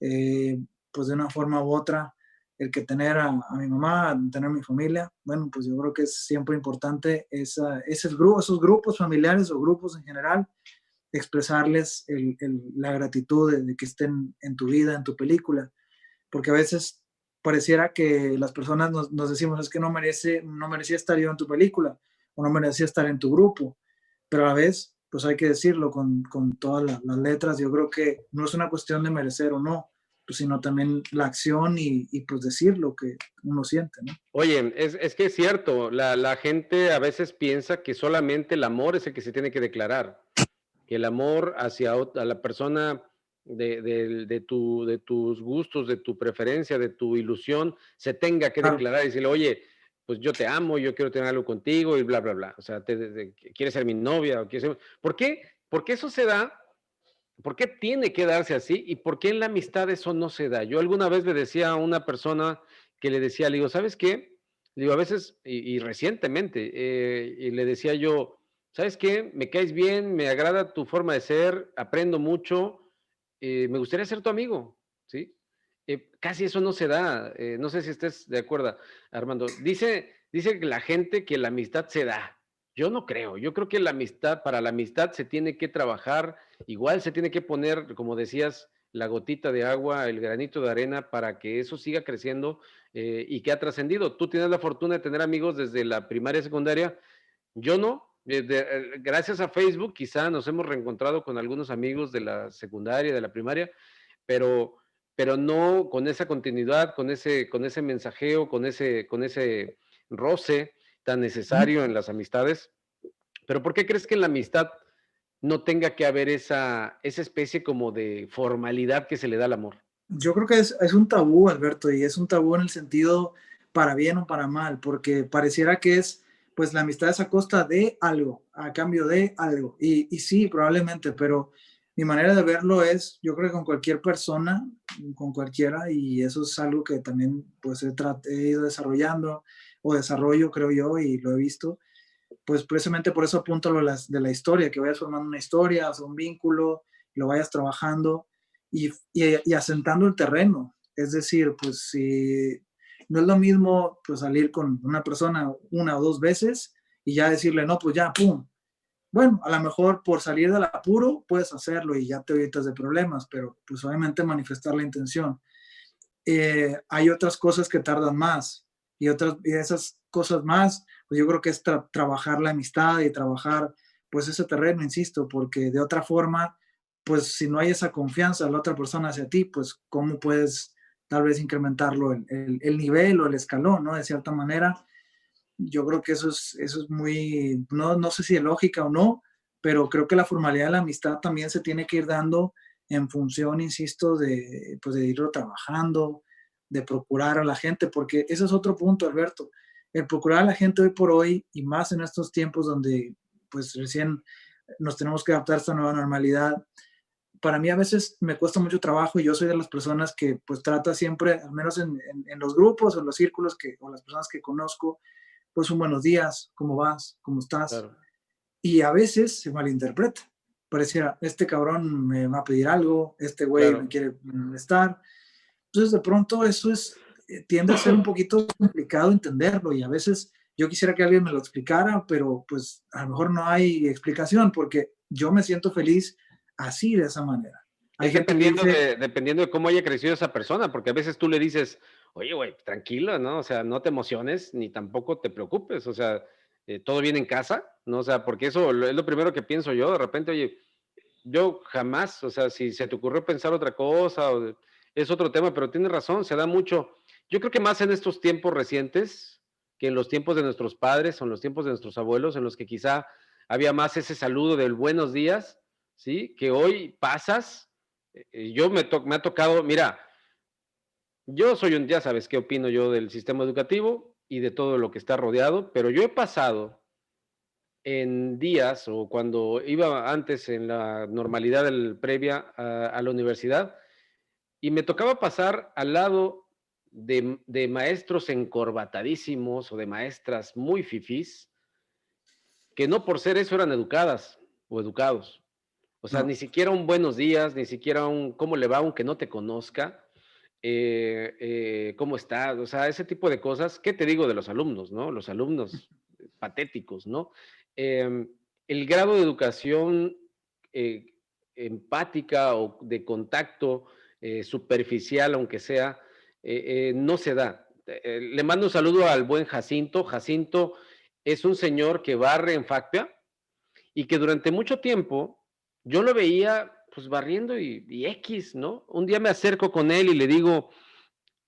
S2: eh, pues de una forma u otra, el que tener a mi mamá, tener a mi familia, bueno, pues yo creo que es siempre importante esos grupos familiares o grupos en general, expresarles la gratitud de que estén en tu vida, en tu película, porque a veces pareciera que las personas nos decimos, es que no merecía estar yo en tu película, o no merecía estar en tu grupo, pero a la vez, pues hay que decirlo con todas las letras, yo creo que no es una cuestión de merecer o no, pues, sino también la acción y pues decir lo que uno siente, ¿no?
S1: Oye, es que es cierto, la gente a veces piensa que solamente el amor es el que se tiene que declarar, que el amor hacia a la persona de tus gustos, de tu preferencia, de tu ilusión, se tenga que
S2: Claro,
S1: declarar y decirle, oye, pues yo te amo, yo quiero tener algo contigo y bla, bla, bla. O sea, quieres ser mi novia o quieres ser... ¿Por qué? Porque eso se da. ¿Por qué tiene que darse así? ¿Y por qué en la amistad eso no se da? Yo alguna vez le decía a una persona que le decía, le digo, ¿sabes qué? Le digo, a veces, y recientemente, y le decía yo, ¿sabes qué? Me caes bien, me agrada tu forma de ser, aprendo mucho, me gustaría ser tu amigo, ¿sí? Casi eso no se da, no sé si estés de acuerdo, Armando. Dice que la gente que la amistad se da. Yo no creo, yo creo que la amistad, para la amistad se tiene que trabajar, igual se tiene que poner, como decías, la gotita de agua, el granito de arena para que eso siga creciendo y que ha trascendido. Tú tienes la fortuna de tener amigos desde la primaria, secundaria, yo no. Gracias a Facebook quizá nos hemos reencontrado con algunos amigos de la secundaria, de la primaria, pero, pero no con esa continuidad, con ese mensajeo, con ese roce tan necesario en las amistades. Pero ¿por qué crees que en la amistad no tenga que haber esa especie como de formalidad que se le da al amor?
S2: yo creo que es un tabú, Alberto, y es un tabú en el sentido para bien o para mal, porque pareciera que es, pues la amistad es a costa de algo, a cambio de algo. Y sí, probablemente, pero mi manera de verlo es, yo creo que con cualquier persona, con cualquiera, y eso es algo que también pues he ido desarrollando o desarrollo, creo yo, y lo he visto, pues precisamente por eso apunto a lo de la historia, que vayas formando una historia, o sea, un vínculo, lo vayas trabajando y asentando el terreno. Es decir, pues si no es lo mismo pues salir con una persona una o dos veces y ya decirle, no, pues ya, pum. Bueno, a lo mejor por salir del apuro puedes hacerlo y ya te evitas de problemas, pero pues obviamente manifestar la intención. Hay otras cosas que tardan más y esas cosas más, pues yo creo que es trabajar la amistad y trabajar pues ese terreno, insisto, porque de otra forma, pues si no hay esa confianza de la otra persona hacia ti, pues cómo puedes tal vez incrementarlo el nivel o el escalón, ¿no? De cierta manera, yo creo que eso es muy, no sé si de lógica o no, pero creo que la formalidad de la amistad también se tiene que ir dando en función, insisto, de, pues de irlo trabajando, de procurar a la gente, porque ese es otro punto, Alberto. El procurar a la gente hoy por hoy, y más en estos tiempos donde pues recién nos tenemos que adaptar a esta nueva normalidad, para mí a veces me cuesta mucho trabajo y yo soy de las personas que pues trata siempre, al menos en los grupos o en los círculos o las personas que conozco, pues un buenos días, ¿cómo vas? ¿Cómo estás?
S1: Claro,
S2: Y a veces se malinterpreta. Pareciera, este cabrón me va a pedir algo, este güey me
S1: claro.
S2: quiere molestar. Entonces, de pronto eso tiende a ser un poquito complicado entenderlo y a veces yo quisiera que alguien me lo explicara, pero pues a lo mejor no hay explicación porque yo me siento feliz así, de esa manera. Hay
S1: Es
S2: gente que dice,
S1: dependiendo de cómo haya crecido esa persona, porque a veces tú le dices, oye, güey, tranquilo, ¿no? O sea, no te emociones ni tampoco te preocupes, o sea, todo bien en casa, ¿no? O sea, porque eso es lo primero que pienso yo, de repente, oye, yo jamás, o sea, si se te ocurrió pensar otra cosa, es otro tema, pero tienes razón, se da mucho. Yo creo que más en estos tiempos recientes que en los tiempos de nuestros padres o en los tiempos de nuestros abuelos, en los que quizá había más ese saludo del buenos días, ¿sí? Que hoy pasas, me ha tocado, mira, yo soy ya sabes qué opino yo del sistema educativo y de todo lo que está rodeado, pero yo he pasado en días o cuando iba antes en la normalidad previa a la universidad y me tocaba pasar al lado de maestros encorbatadísimos o de maestras muy fifís, que no por ser eso eran educadas o educados. O sea,
S2: no,
S1: ni siquiera un buenos días, ni siquiera un cómo le va, aunque no te conozca, cómo está, o sea, ese tipo de cosas. ¿Qué te digo de los alumnos, no? Los alumnos patéticos, ¿no? Eh, el grado de educación eh, empática o de contacto superficial, aunque sea, no se da. Le mando un saludo al buen Jacinto. Jacinto es un señor que barre en FACPIA y que durante mucho tiempo yo lo veía pues barriendo y X, ¿no? Un día me acerco con él y le digo,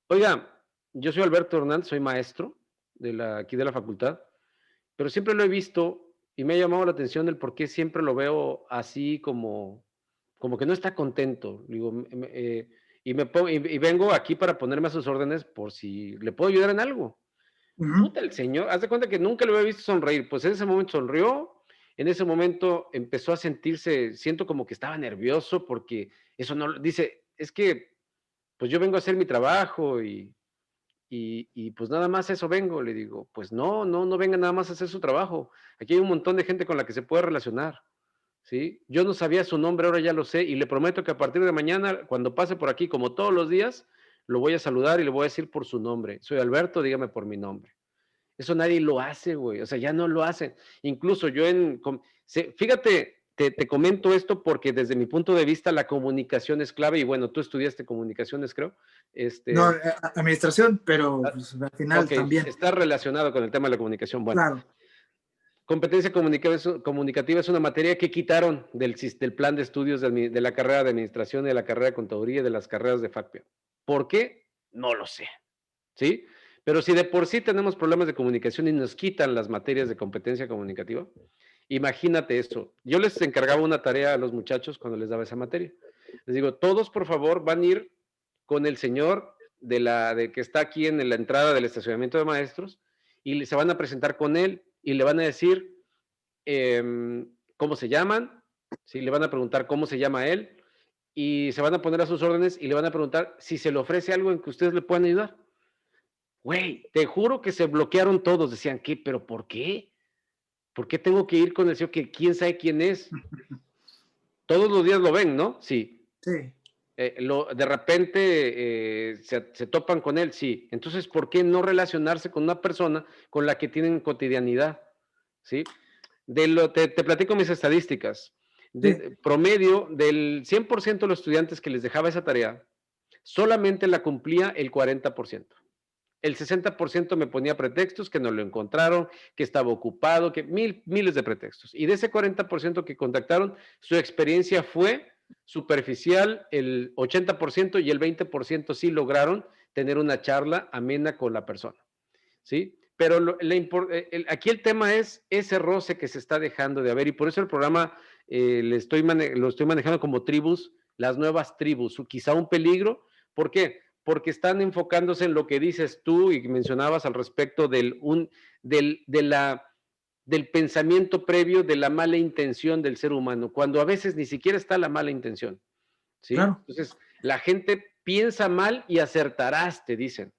S1: oiga, yo soy Alberto Hernández, soy maestro aquí de la facultad, pero siempre lo he visto y me ha llamado la atención el por qué siempre lo veo así como que no está contento. Digo, y vengo aquí para ponerme a sus órdenes por si le puedo ayudar en algo.
S2: uh-huh,
S1: Puta, el señor, haz de cuenta que nunca lo había visto sonreír, pues en ese momento sonrió, en ese momento empezó a sentirse, siento como que estaba nervioso porque eso no, dice, es que pues yo vengo a hacer mi trabajo y pues nada más eso vengo, le digo, pues no venga nada más a hacer su trabajo, aquí hay un montón de gente con la que se puede relacionar, ¿sí? Yo no sabía su nombre, ahora ya lo sé y le prometo que a partir de mañana, cuando pase por aquí, como todos los días, lo voy a saludar y le voy a decir por su nombre, soy Alberto, dígame por mi nombre. Eso nadie lo hace, güey. O sea, ya no lo hacen. Incluso yo fíjate, te comento esto porque desde mi punto de vista la comunicación es clave y bueno, tú estudiaste comunicaciones, creo.
S2: no,
S1: Este,
S2: administración, pero
S1: ah,
S2: pues, al final
S1: ok,
S2: también,
S1: está relacionado con el tema de la comunicación. Bueno,
S2: claro.
S1: competencia comunicativa es una materia que quitaron del plan de estudios de la carrera de administración y de la carrera de contaduría y de las carreras de FACPIA. ¿Por qué? No lo sé. ¿Sí? Pero si de por sí tenemos problemas de comunicación y nos quitan las materias de competencia comunicativa, imagínate eso. Yo les encargaba una tarea a los muchachos cuando les daba esa materia. Les digo, todos por favor van a ir con el señor de que está aquí en la entrada del estacionamiento de maestros y se van a presentar con él y le van a decir cómo se llaman, ¿sí? Le van a preguntar cómo se llama él y se van a poner a sus órdenes y le van a preguntar si se le ofrece algo en que ustedes le puedan ayudar. Güey, te juro que se bloquearon todos. Decían, ¿qué? ¿Pero por qué? ¿Por qué tengo que ir con el señor que quién sabe quién es? Todos los días lo ven, ¿no? Sí.
S2: Sí,
S1: De repente se topan con él, sí. Entonces, ¿por qué no relacionarse con una persona con la que tienen cotidianidad? ¿Sí? Te platico mis estadísticas.
S2: sí,
S1: Promedio del 100% de los estudiantes que les dejaba esa tarea, solamente la cumplía el 40%. El 60% me ponía pretextos, que no lo encontraron, que estaba ocupado, que miles de pretextos. Y de ese 40% que contactaron, su experiencia fue superficial, el 80% y el 20% sí lograron tener una charla amena con la persona. ¿Sí? Pero aquí el tema es ese roce que se está dejando de haber, y por eso el programa lo estoy manejando como tribus, las nuevas tribus, quizá un peligro. ¿Por qué? Porque están enfocándose en lo que dices tú y mencionabas al respecto del pensamiento previo, de la mala intención del ser humano, cuando a veces ni siquiera está la mala intención, ¿sí?
S2: Claro.
S1: Entonces, la gente piensa mal y acertarás, te dicen,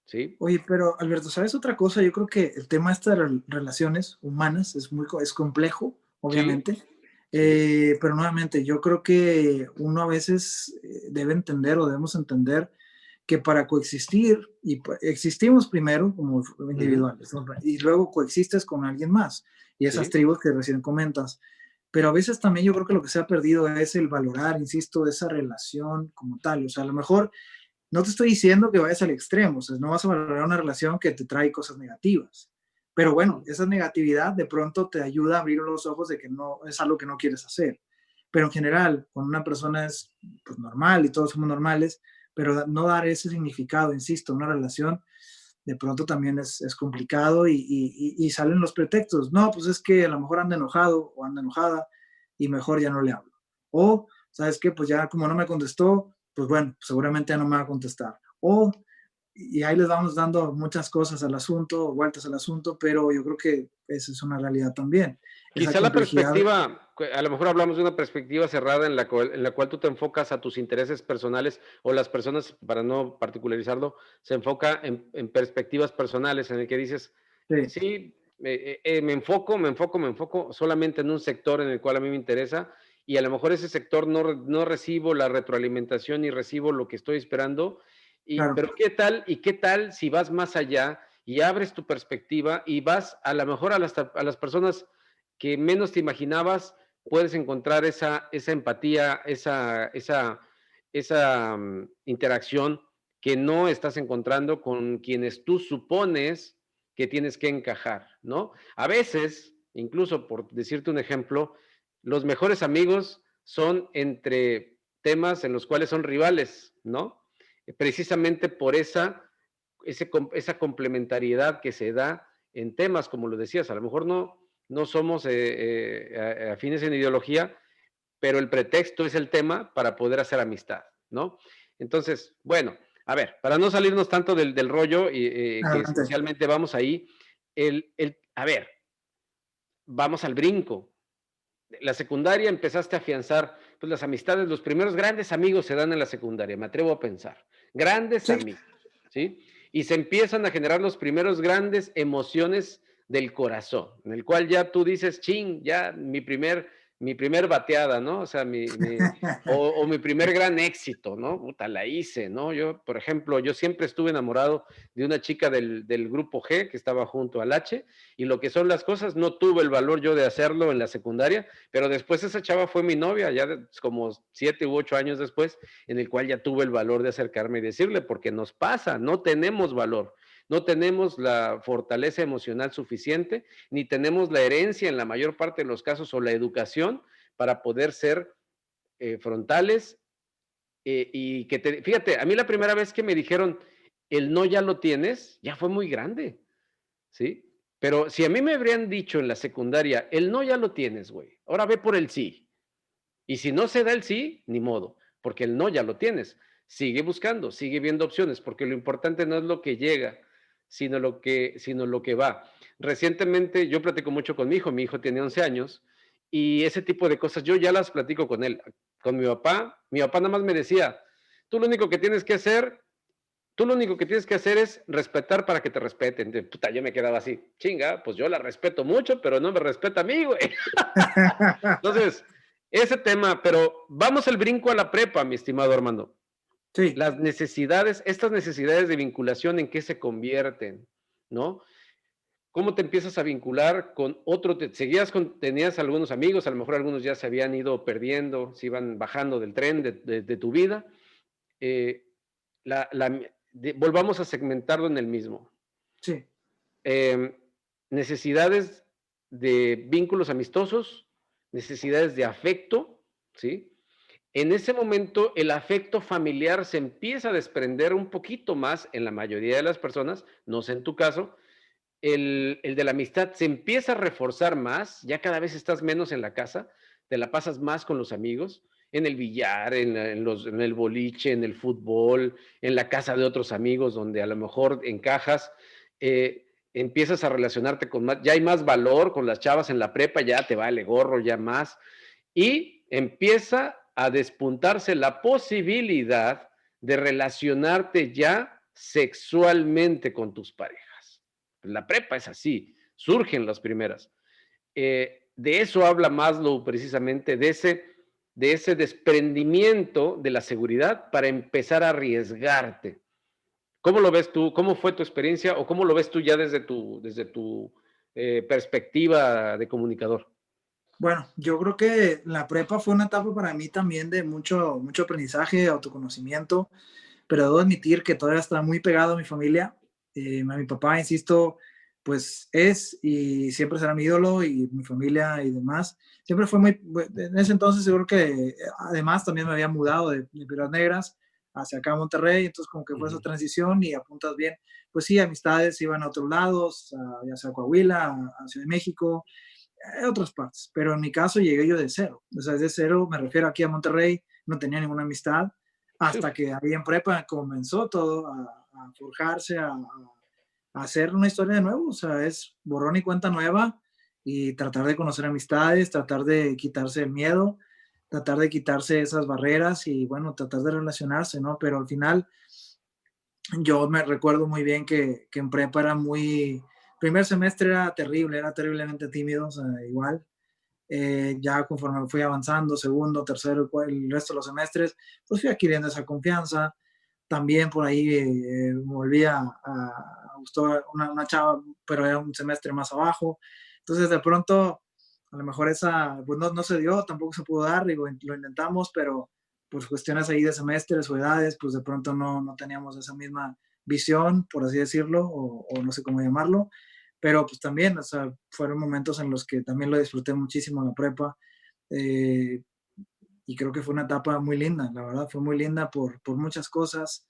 S1: ¿sí?
S2: Oye, pero Alberto, ¿sabes otra cosa? Yo creo que el tema de estas relaciones humanas es complejo,
S1: Sí,
S2: obviamente,
S1: sí.
S2: pero nuevamente yo creo que uno a veces debe entender o debemos entender que para coexistir, existimos primero como
S1: Ujú.
S2: individuales, ¿no? Y luego coexistes con alguien más, y esas
S1: Sí,
S2: tribus que recién comentas. Pero a veces también yo creo que lo que se ha perdido es el valorar, insisto, esa relación como tal. O sea, a lo mejor no te estoy diciendo que vayas al extremo, o sea, no vas a valorar una relación que te trae cosas negativas. Pero bueno, esa negatividad de pronto te ayuda a abrir los ojos de que no es algo que no quieres hacer. Pero en general, cuando una persona es pues, normal y todos somos normales, pero no dar ese significado, insisto, una relación de pronto también es complicado y salen los pretextos. No, pues es que a lo mejor anda enojado o anda enojada y mejor ya no le hablo. O, ¿sabes qué? Pues ya como no me contestó, pues bueno, seguramente ya no me va a contestar. O, y ahí les vamos dando muchas cosas al asunto, vueltas al asunto, pero yo creo que esa es una realidad también. Esa
S1: quizá la
S2: complejidad.
S1: perspectiva, a lo mejor hablamos de una perspectiva cerrada en la cual tú te enfocas a tus intereses personales, o las personas, para no particularizarlo, se enfoca en perspectivas personales, en el que dices,
S2: Sí,
S1: sí, me enfoco solamente en un sector en el cual a mí me interesa, y a lo mejor ese sector no recibo la retroalimentación ni recibo lo que estoy esperando,
S2: claro,
S1: pero ¿qué tal si vas más allá y abres tu perspectiva y vas a lo mejor a las personas que menos te imaginabas? Puedes encontrar esa empatía, esa interacción que no estás encontrando con quienes tú supones que tienes que encajar, ¿no? A veces, incluso por decirte un ejemplo, los mejores amigos son entre temas en los cuales son rivales, ¿no? Precisamente por esa complementariedad que se da en temas, como lo decías, a lo mejor no somos afines en ideología, pero el pretexto es el tema para poder hacer amistad, ¿no? Entonces, bueno, a ver, para no salirnos tanto del rollo, que
S2: adelante.
S1: esencialmente vamos ahí, a ver, vamos al brinco. La secundaria empezaste a afianzar, pues las amistades, los primeros grandes amigos se dan en la secundaria, me atrevo a pensar, grandes
S2: Sí,
S1: amigos, ¿sí? Y se empiezan a generar los primeros grandes emociones del corazón, en el cual ya tú dices, ching, ya mi primer bateada, ¿no? O sea, o mi primer gran éxito, ¿no? Puta, la hice, ¿no? Yo, por ejemplo, yo siempre estuve enamorado de una chica del grupo G que estaba junto al H, y lo que son las cosas, no tuve el valor yo de hacerlo en la secundaria, pero después esa chava fue mi novia, ya como 7 u 8 años después, en el cual ya tuve el valor de acercarme y decirle, porque nos pasa, no tenemos valor, no tenemos la fortaleza emocional suficiente, ni tenemos la herencia en la mayor parte de los casos, o la educación para poder ser frontales, y fíjate, a mí la primera vez que me dijeron, el no ya lo tienes, ya fue muy grande, ¿sí? Pero si a mí me habrían dicho en la secundaria, el no ya lo tienes, güey, ahora ve por el sí. Y si no se da el sí, ni modo, porque el no ya lo tienes. Sigue buscando, sigue viendo opciones, porque lo importante no es lo que llega, sino lo que va. Recientemente yo platico mucho con mi hijo tiene 11 años, y ese tipo de cosas yo ya las platico con él. Con mi papá nada más me decía, tú lo único que tienes que hacer Tú lo único que tienes que hacer es respetar para que te respeten. Puta, yo me quedaba así, chinga, pues yo la respeto mucho, pero no me respeta a mí, güey. Entonces, ese tema, pero vamos al brinco a la prepa, mi estimado Armando.
S2: sí,
S1: Estas necesidades de vinculación, ¿en qué se convierten? ¿No? ¿Cómo te empiezas a vincular con otro? Tenías algunos amigos, a lo mejor algunos ya se habían ido perdiendo, se iban bajando del tren de tu vida. Eh, Volvamos a segmentarlo en el mismo.
S2: sí,
S1: Eh, Necesidades de vínculos amistosos, necesidades de afecto, ¿sí? En ese momento el afecto familiar se empieza a desprender un poquito más en la mayoría de las personas, no sé en tu caso, el de la amistad se empieza a reforzar más, ya cada vez estás menos en la casa, te la pasas más con los amigos, en el billar, en el boliche, en el fútbol, en la casa de otros amigos, donde a lo mejor encajas, empiezas a relacionarte con más, ya hay más valor con las chavas en la prepa, ya te vale gorro, ya más, y empieza a despuntarse la posibilidad de relacionarte ya sexualmente con tus parejas. La prepa es así, surgen las primeras. De eso habla Maslow precisamente, de ese desprendimiento de la seguridad para empezar a arriesgarte. ¿Cómo lo ves tú? ¿Cómo fue tu experiencia o cómo lo ves tú ya desde tu perspectiva de comunicador?
S2: Bueno, yo creo que la prepa fue una etapa para mí también de mucho aprendizaje, autoconocimiento, pero debo admitir que todavía está muy pegado a mi familia. A mi papá, insisto, pues es y siempre será mi ídolo y mi familia y demás. Siempre fue en ese entonces seguro que además también me había mudado de Piedras Negras hacia acá a Monterrey, entonces como que fue esa transición y apuntas bien. Pues sí, amistades iban a otros lados, ya sea a Coahuila, a Ciudad de México, otras partes, pero en mi caso llegué yo de cero, o sea, de cero, me refiero aquí a Monterrey, no tenía ninguna amistad, hasta que ahí en prepa comenzó todo a forjarse, a hacer una historia de nuevo, o sea, es borrón y cuenta nueva y tratar de conocer amistades, tratar de quitarse el miedo, tratar de quitarse esas barreras y bueno, tratar de relacionarse, ¿no? Pero al final yo me recuerdo muy bien que en prepa era primer semestre era terrible, era terriblemente tímido, o sea, igual. Ya conforme fui avanzando, segundo, tercero, el resto de los semestres, pues fui adquiriendo esa confianza. También por ahí me volví a gustar una chava, pero era un semestre más abajo. Entonces, de pronto, a lo mejor esa, pues no se dio, tampoco se pudo dar, digo, lo intentamos, pero pues cuestiones ahí de semestres o edades, pues de pronto no teníamos esa misma visión, por así decirlo, o no sé cómo llamarlo, pero pues también, o sea, fueron momentos en los que también lo disfruté muchísimo en la prepa, eh, y creo que fue una etapa muy linda, la verdad, fue muy linda por muchas cosas,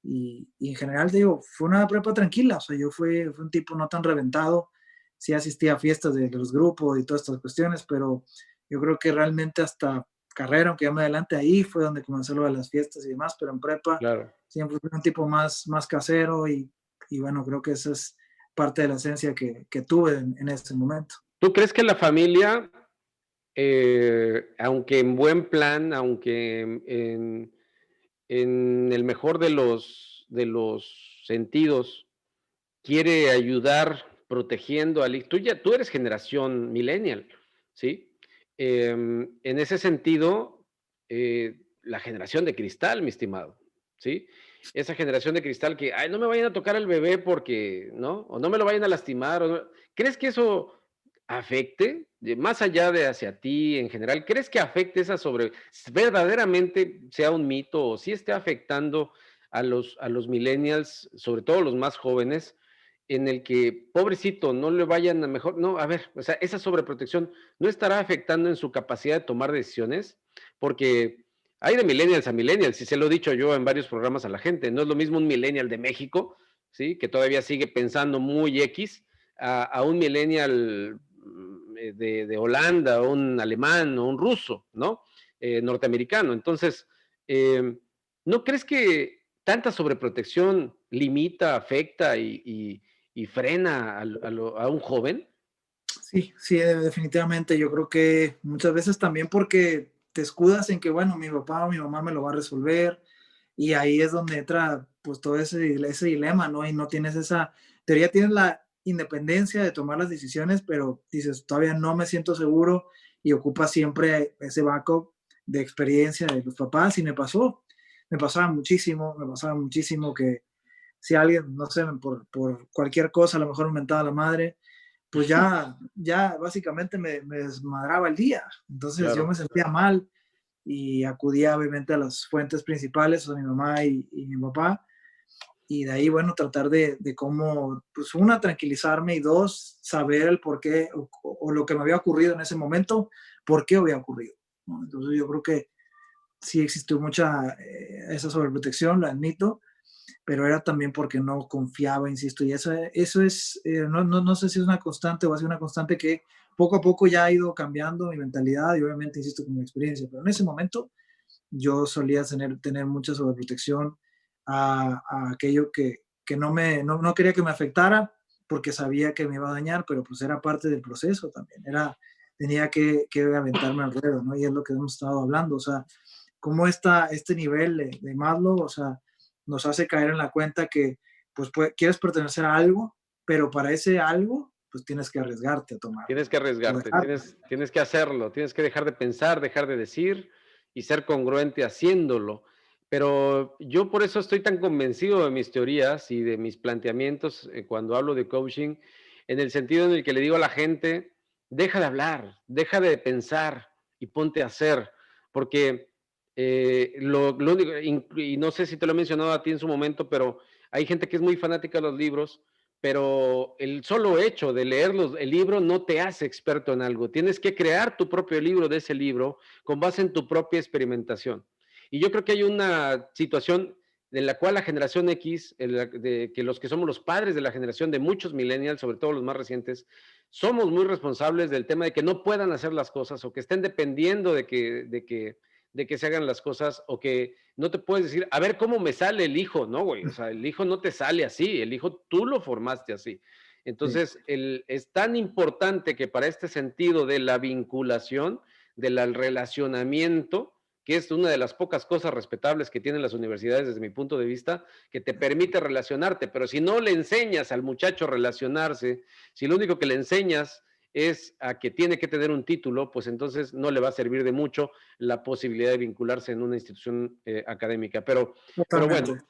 S2: y en general, te digo, fue una prepa tranquila, o sea, yo fui un tipo no tan reventado, sí asistía a fiestas de los grupos y todas estas cuestiones, pero yo creo que realmente hasta carrera, aunque ya me adelante ahí, fue donde comencé lo de las fiestas y demás, pero en prepa
S1: Claro.
S2: siempre fui un tipo más casero y bueno, creo que esa es parte de la esencia que tuve en ese momento.
S1: ¿Tú crees que la familia, aunque en buen plan, aunque en el mejor de los sentidos, quiere ayudar protegiendo al hijo? Tú eres generación millennial, ¿sí? En ese sentido, la generación de cristal, mi estimado, ¿sí? Esa generación de cristal que, ay, no me vayan a tocar al bebé porque, ¿no? O no me lo vayan a lastimar. ¿Crees que eso afecte, más allá de hacia ti en general, crees que afecte verdaderamente sea un mito o si esté afectando a los millennials, sobre todo los más jóvenes, en el que, pobrecito, no le vayan a mejor, no, a ver, o sea, esa sobreprotección no estará afectando en su capacidad de tomar decisiones, porque hay de millennials a millennials, y se lo he dicho yo en varios programas a la gente, no es lo mismo un millennial de México, ¿sí? Que todavía sigue pensando muy X, a un millennial de Holanda, o un alemán, o un ruso, ¿no? Norteamericano. Entonces, ¿no crees que tanta sobreprotección limita, afecta y frena a un joven?
S2: Sí, sí, definitivamente. Yo creo que muchas veces también porque te escudas en que, bueno, mi papá o mi mamá me lo va a resolver y ahí es donde entra pues todo ese dilema, ¿no? Y no tienes esa, teoría tienes la independencia de tomar las decisiones, pero dices, todavía no me siento seguro y ocupa siempre ese backup de experiencia de los papás y me pasaba muchísimo que si alguien, no sé, por cualquier cosa, a lo mejor me mentaba la madre, pues ya básicamente me desmadraba el día. Entonces yo
S1: Claro,
S2: me sentía mal y acudía obviamente a las fuentes principales, o sea, mi mamá y mi papá, y de ahí, bueno, tratar de cómo, pues una, tranquilizarme y dos, saber el por qué o lo que me había ocurrido en ese momento, por qué había ocurrido, ¿no? Entonces yo creo que sí existió mucha esa sobreprotección, lo admito, pero era también porque no confiaba, insisto, y eso es, no sé si es una constante o va a ser una constante que poco a poco ya ha ido cambiando mi mentalidad y obviamente, insisto, con mi experiencia, pero en ese momento yo solía tener mucha sobreprotección a aquello que no quería que me afectara porque sabía que me iba a dañar, pero pues era parte del proceso también, tenía que aventarme al ruedo, ¿no? Y es lo que hemos estado hablando, o sea, cómo este nivel de Maslow, o sea, nos hace caer en la cuenta que pues quieres pertenecer a algo, pero para ese algo, pues tienes que arriesgarte a tomarlo
S1: Tienes que
S2: o
S1: arriesgarte,
S2: dejarlo.
S1: tienes que hacerlo, tienes que dejar de pensar, dejar de decir y ser congruente haciéndolo. Pero yo por eso estoy tan convencido de mis teorías y de mis planteamientos cuando hablo de coaching, en el sentido en el que le digo a la gente, deja de hablar, deja de pensar y ponte a hacer, porque lo único, y no sé si te lo he mencionado a ti en su momento, pero hay gente que es muy fanática de los libros, pero el solo hecho de leer el libro no te hace experto en algo. Tienes que crear tu propio libro de ese libro con base en tu propia experimentación. Y yo creo que hay una situación en la cual la generación X, que los que somos los padres de la generación de muchos millennials, sobre todo los más recientes, somos muy responsables del tema de que no puedan hacer las cosas o que estén dependiendo de que se hagan las cosas o que no te puedes decir, a ver cómo me sale el hijo, ¿no, güey? O sea, el hijo no te sale así, el hijo tú lo formaste así.
S2: Sí,
S1: Entonces, es tan importante que para este sentido de la vinculación, del relacionamiento, que es una de las pocas cosas respetables que tienen las universidades desde mi punto de vista, que te permite relacionarte, pero si no le enseñas al muchacho a relacionarse, si lo único que le enseñas es a que tiene que tener un título, pues entonces no le va a servir de mucho la posibilidad de vincularse en una institución académica. Pero bueno,
S2: totalmente.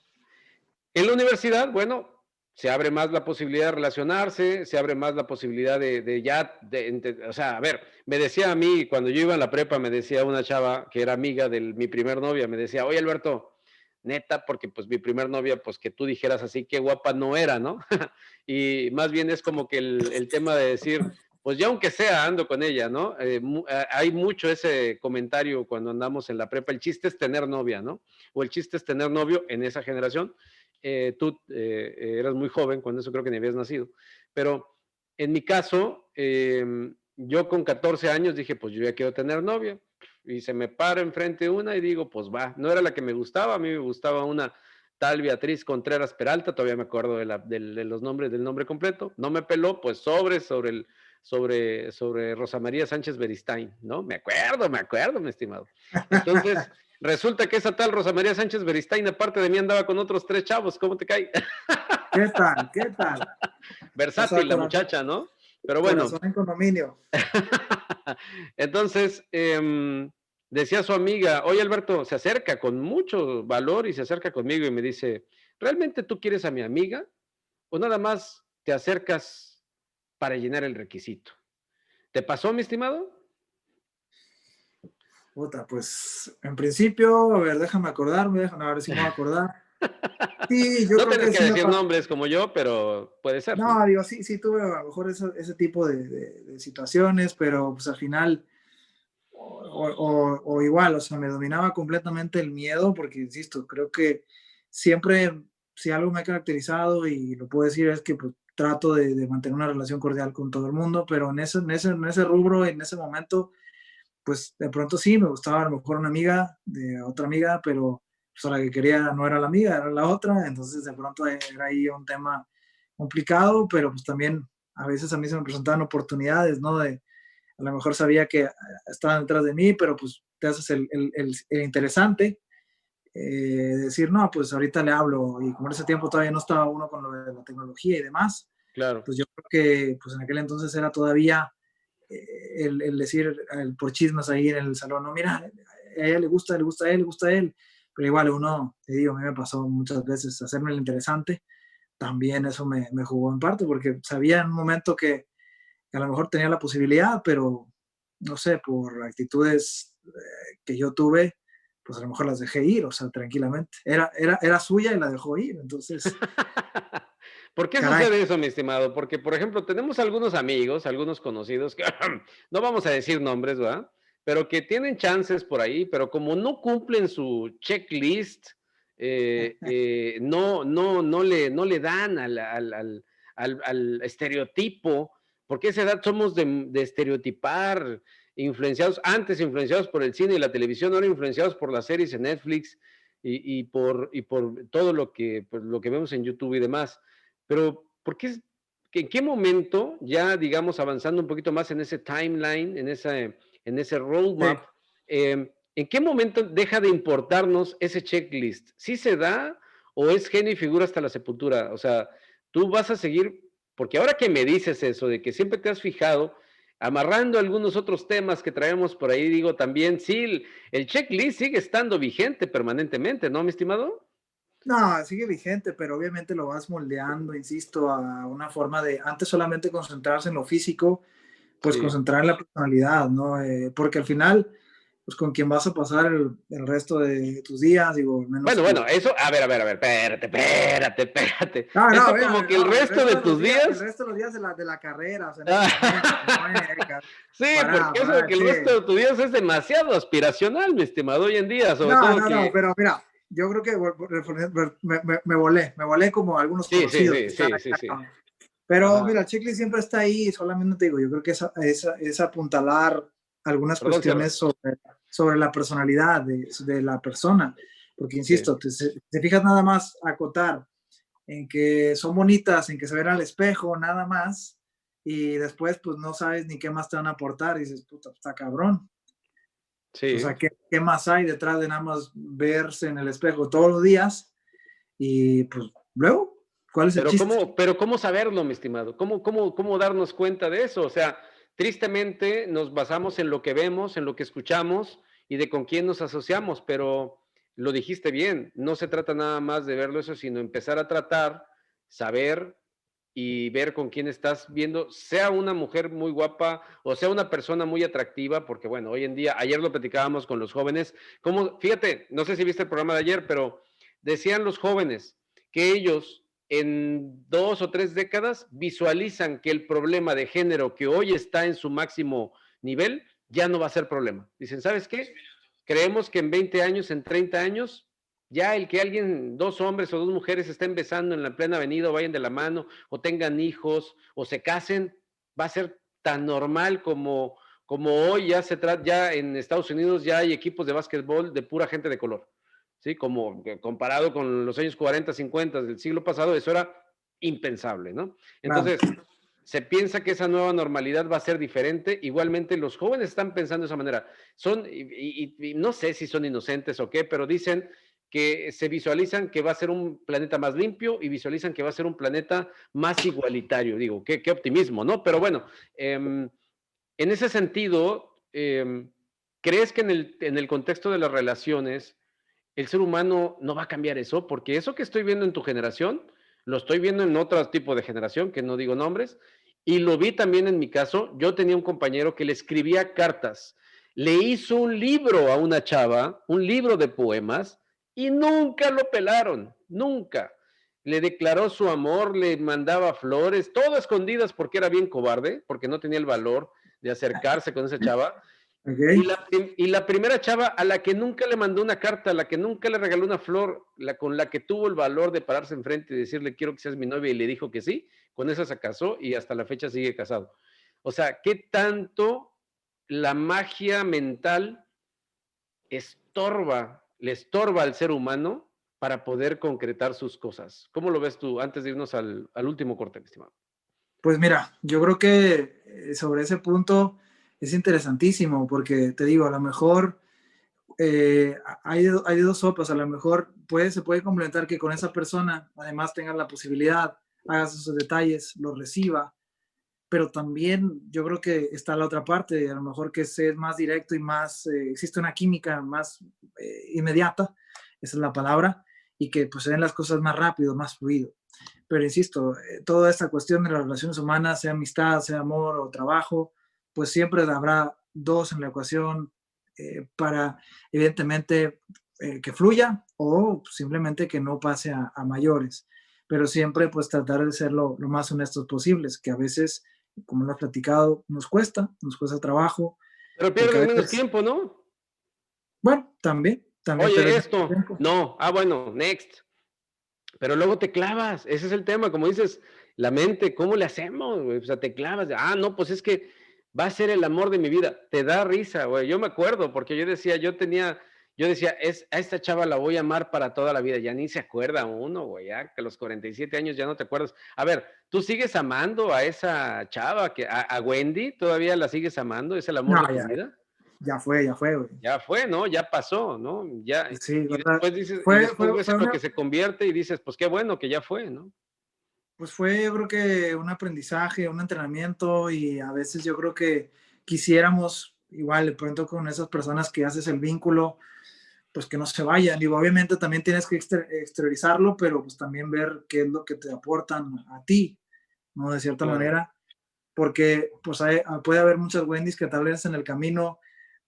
S1: en la universidad, bueno, se abre más la posibilidad de relacionarse, se abre más la posibilidad o sea, a ver, me decía a mí, cuando yo iba a la prepa, me decía una chava que era amiga de mi primer novia, me decía, oye Alberto, neta, porque pues mi primer novia, pues que tú dijeras así, qué guapa no era, ¿no? Y más bien es como que el tema de decir, pues ya aunque sea ando con ella, ¿no? Hay mucho ese comentario cuando andamos en la prepa, el chiste es tener novia, ¿no? O el chiste es tener novio en esa generación. Tú eras muy joven, cuando eso creo que ni habías nacido, pero en mi caso, yo con 14 años dije, pues yo ya quiero tener novia, y se me para enfrente una y digo, pues va, no era la que me gustaba, a mí me gustaba una tal Beatriz Contreras Peralta, todavía me acuerdo de los nombres, del nombre completo, no me peló, pues sobre Rosa María Sánchez Beristain, ¿no? Me acuerdo, mi estimado. Entonces, resulta que esa tal Rosa María Sánchez Beristain, aparte de mí, andaba con otros 3 chavos, ¿cómo te cae?
S2: ¿Qué tal? ¿Qué tal? O sea,
S1: Versátil la muchacha, ¿no? Pero
S2: corazón
S1: bueno,
S2: en condominio.
S1: entonces, decía su amiga, oye Alberto, se acerca con mucho valor y se acerca conmigo y me dice, ¿realmente tú quieres a mi amiga o nada más te acercas para llenar el requisito? ¿Te pasó, mi estimado?
S2: Puta, pues en principio, a ver, déjame ver si me voy a acordar. Sí, yo
S1: No
S2: creo
S1: tienes
S2: que
S1: que
S2: sí me
S1: decir
S2: pasó.
S1: nombres como yo, pero puede ser, ¿no?
S2: No, digo, sí, sí tuve a lo mejor ese tipo de situaciones, pero pues al final, o igual, o sea, me dominaba completamente el miedo, porque insisto, creo que siempre, si algo me ha caracterizado y lo puedo decir, es que pues, trato de mantener una relación cordial con todo el mundo, pero en ese rubro, en ese momento, pues de pronto sí, me gustaba a lo mejor una amiga de otra amiga, pero pues, a la que quería no era la amiga, era la otra, entonces de pronto era ahí un tema complicado, pero pues también a veces a mí se me presentaban oportunidades, ¿no? A lo mejor sabía que estaban detrás de mí, pero pues te haces el interesante, decir, no, pues ahorita le hablo, y como en ese tiempo todavía no estaba uno con lo de la tecnología y demás,
S1: Claro.
S2: pues yo creo que pues en aquel entonces era todavía el decir por chismes ahí en el salón, no, mira, a ella le gusta, le gusta a él, le gusta a él, pero igual uno, te digo, a mí me pasó muchas veces hacerme el interesante, también eso me jugó en parte, porque sabía en un momento que a lo mejor tenía la posibilidad, pero no sé, por actitudes que yo tuve, pues a lo mejor las dejé ir, o sea, tranquilamente. Era suya y la dejó ir, entonces,
S1: ¿Por qué
S2: caray,
S1: sucede eso, mi estimado? Porque, por ejemplo, tenemos algunos amigos, algunos conocidos que no vamos a decir nombres, ¿verdad? Pero que tienen chances por ahí, pero como no cumplen su checklist, no le dan al estereotipo, porque a esa edad somos de estereotipar, antes influenciados por el cine y la televisión, ahora influenciados por las series en Netflix y por todo pues, lo que vemos en YouTube y demás. Pero, ¿en qué momento, ya digamos avanzando un poquito más en ese timeline, en ese roadmap, ¿en qué momento deja de importarnos ese checklist? ¿Sí se da o es genio y figura hasta la sepultura? O sea, tú vas a seguir, porque ahora que me dices eso, de que siempre te has fijado, amarrando algunos otros temas que traemos por ahí, digo también, sí, el checklist sigue estando vigente permanentemente, ¿no, mi estimado?
S2: No, sigue vigente, pero obviamente lo vas moldeando, insisto, a una forma de antes solamente concentrarse en lo físico, pues
S1: Sí.
S2: concentrar en la personalidad, ¿no? Porque al final, pues con quien vas a pasar el resto de tus días, digo, al menos
S1: Bueno, eso, a ver, espérate.
S2: No,
S1: Eso
S2: a
S1: como
S2: ver,
S1: que el
S2: no,
S1: resto de tus días.
S2: el resto de los días de la carrera, o sea, en ese momento,
S1: Sí, porque eso de que el resto de tus días es demasiado aspiracional, mi estimado, hoy en día, sobre todo
S2: No,
S1: que...
S2: pero mira, yo creo que me volé como algunos
S1: Sí,
S2: conocidos que están
S1: sí.
S2: acá. Pero
S1: Ajá.
S2: mira, el checklist siempre está ahí, solamente te digo, yo creo que es apuntalar algunas
S1: Perdón, cierra.
S2: cuestiones sobre la personalidad de la persona, porque
S1: Sí.
S2: insisto, te fijas nada más acotar en que son bonitas, en que se ven al espejo, nada más, y después pues no sabes ni qué más te van a aportar, y dices, puta, está cabrón. O
S1: Sí.
S2: sea, ¿qué más hay detrás de nada más verse en el espejo todos los días? Y pues luego, ¿cuál es el chiste?
S1: Pero ¿cómo saberlo, mi estimado? ¿Cómo darnos cuenta de eso? O sea, tristemente nos basamos en lo que vemos, en lo que escuchamos y de con quién nos asociamos, pero lo dijiste bien, no se trata nada más de verlo eso, sino empezar a tratar, saber y ver con quién estás viendo, sea una mujer muy guapa o sea una persona muy atractiva, porque bueno, hoy en día, ayer lo platicábamos con los jóvenes, fíjate, no sé si viste el programa de ayer, pero decían los jóvenes que ellos en 2 o 3 décadas visualizan que el problema de género que hoy está en su máximo nivel ya no va a ser problema. Dicen, ¿sabes qué? Creemos que en 20 años, en 30 años, ya el que dos hombres o dos mujeres estén besando en la plena avenida o vayan de la mano o tengan hijos o se casen, va a ser tan normal como hoy ya en Estados Unidos ya hay equipos de básquetbol de pura gente de color. ¿Sí? Como comparado con los años 40, 50 del siglo pasado, eso era impensable, ¿no?
S2: Claro.
S1: Entonces, se piensa que esa nueva normalidad va a ser diferente. Igualmente, los jóvenes están pensando de esa manera. Y no sé si son inocentes o qué, pero dicen que se visualizan que va a ser un planeta más limpio y visualizan que va a ser un planeta más igualitario. Digo, qué optimismo, ¿no? Pero bueno, en ese sentido, ¿crees que en el contexto de las relaciones el ser humano no va a cambiar eso? Porque eso que estoy viendo en tu generación, lo estoy viendo en otro tipo de generación, que no digo nombres, y lo vi también en mi caso. Yo tenía un compañero que le escribía cartas, le hizo un libro a una chava, un libro de poemas, y nunca lo pelaron, nunca. Le declaró su amor, le mandaba flores, todo a escondidas porque era bien cobarde, porque no tenía el valor de acercarse con esa chava. Y
S2: Okay.
S1: la primera chava a la que nunca le mandó una carta, a la que nunca le regaló una flor, con la que tuvo el valor de pararse enfrente y decirle quiero que seas mi novia y le dijo que sí, con esa se casó y hasta la fecha sigue casado. O sea, ¿qué tanto la magia mental le estorba al ser humano para poder concretar sus cosas? ¿Cómo lo ves tú antes de irnos al último corte, mi estimado?
S2: Pues mira, yo creo que sobre ese punto es interesantísimo porque te digo, a lo mejor hay dos sopas, a lo mejor se puede complementar que con esa persona además tengas la posibilidad, hagas esos detalles, los reciba, pero también yo creo que está la otra parte, a lo mejor que es más directo y más, existe una química más inmediata, esa es la palabra, y que pues se den las cosas más rápido, más fluido. Pero insisto, toda esta cuestión de las relaciones humanas, sea amistad, sea amor o trabajo, pues siempre habrá dos en la ecuación para, evidentemente, que fluya o simplemente que no pase a mayores. Pero siempre, pues, tratar de ser lo más honestos posibles, que a veces, como lo has platicado, nos cuesta trabajo,
S1: Pero
S2: porque a
S1: pierdes menos
S2: veces,
S1: tiempo, ¿no?
S2: bueno, también
S1: Oye,
S2: pierdes
S1: esto,
S2: tiempo.
S1: no, bueno, next. Pero luego te clavas, ese es el tema, como dices, la mente, ¿cómo le hacemos, güey? O sea, te clavas, no, pues es que va a ser el amor de mi vida. Te da risa, güey. Yo me acuerdo, porque yo decía, a esta chava la voy a amar para toda la vida. Ya ni se acuerda uno, güey, ya que a los 47 años ya no te acuerdas. A ver, ¿tú sigues amando a esa chava, a Wendy? ¿Todavía la sigues amando? ¿Es el amor
S2: No,
S1: de tu
S2: ya,
S1: vida?
S2: ya fue, güey.
S1: Ya fue, ¿no? Ya pasó, ¿no? Ya,
S2: Sí,
S1: y
S2: o sea,
S1: después dices, y
S2: fue,
S1: después
S2: fue,
S1: ves
S2: fue
S1: en lo
S2: una,
S1: que se convierte y dices, pues qué bueno que ya fue, ¿no?
S2: pues fue yo creo que un aprendizaje, un entrenamiento y a veces yo creo que quisiéramos igual de pronto con esas personas que haces el vínculo, pues que no se vayan. Digo, obviamente también tienes que exteriorizarlo, pero pues también ver qué es lo que te aportan a ti, ¿no? De cierta
S1: Claro.
S2: manera, porque pues puede haber muchas Wendy's que tal vez en el camino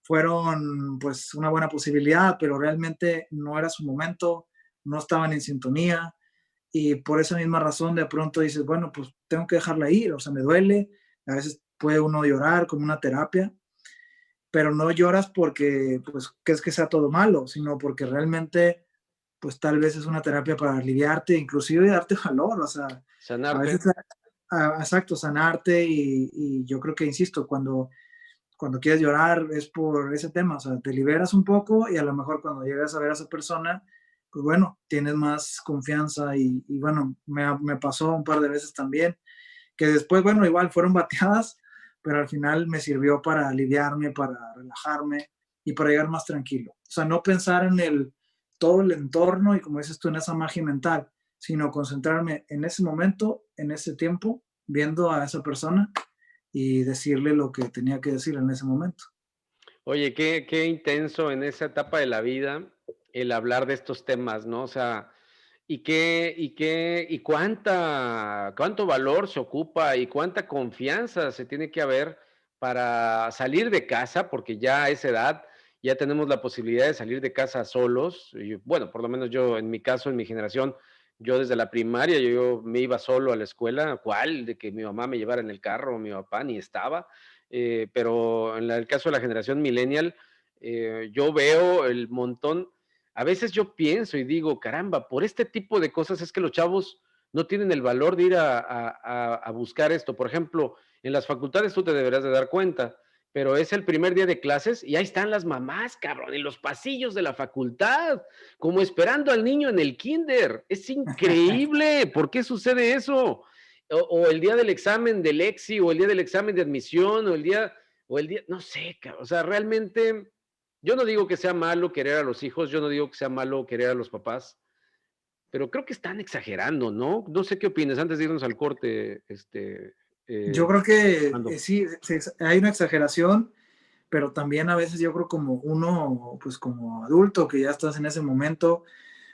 S2: fueron pues una buena posibilidad, pero realmente no era su momento, no estaban en sintonía y por esa misma razón de pronto dices, bueno, pues tengo que dejarla ir, o sea, me duele, a veces puede uno llorar como una terapia, pero no lloras porque pues que es que sea todo malo, sino porque realmente pues tal vez es una terapia para aliviarte, inclusive darte valor, o sea, a
S1: Sanarte.
S2: veces, exacto, sanarte y yo creo que, insisto, cuando quieres llorar es por ese tema, o sea, te liberas un poco y a lo mejor cuando llegas a ver a esa persona, pues bueno, tienes más confianza y bueno, me pasó un par de veces también, que después, bueno, igual fueron bateadas, pero al final me sirvió para aliviarme, para relajarme y para llegar más tranquilo. O sea, no pensar en todo el entorno y como dices tú, en esa magia mental, sino concentrarme en ese momento, en ese tiempo, viendo a esa persona y decirle lo que tenía que decir en ese momento.
S1: Oye, qué intenso en esa etapa de la vida el hablar de estos temas, ¿no? O sea, y cuánto valor se ocupa y cuánta confianza se tiene que haber para salir de casa, porque ya a esa edad ya tenemos la posibilidad de salir de casa solos. Y bueno, por lo menos yo, en mi caso, en mi generación, yo desde la primaria, yo me iba solo a la escuela, ¿cuál? De que mi mamá me llevara en el carro, mi papá ni estaba. Pero en el caso de la generación millennial, yo veo el montón, a veces yo pienso y digo, caramba, por este tipo de cosas es que los chavos no tienen el valor de ir a buscar esto. Por ejemplo, en las facultades tú te deberás de dar cuenta, pero es el primer día de clases y ahí están las mamás, cabrón, en los pasillos de la facultad, como esperando al niño en el kinder. Es increíble. ¿Por qué sucede eso? O el día del examen del EXI, o el día del examen de admisión, no sé, o sea, realmente, yo no digo que sea malo querer a los hijos, yo no digo que sea malo querer a los papás, pero creo que están exagerando, ¿no? No sé qué opinas antes de irnos al corte,
S2: Yo creo que
S1: Ando.
S2: sí, hay una exageración, pero también a veces yo creo como uno, pues como adulto que ya estás en ese momento,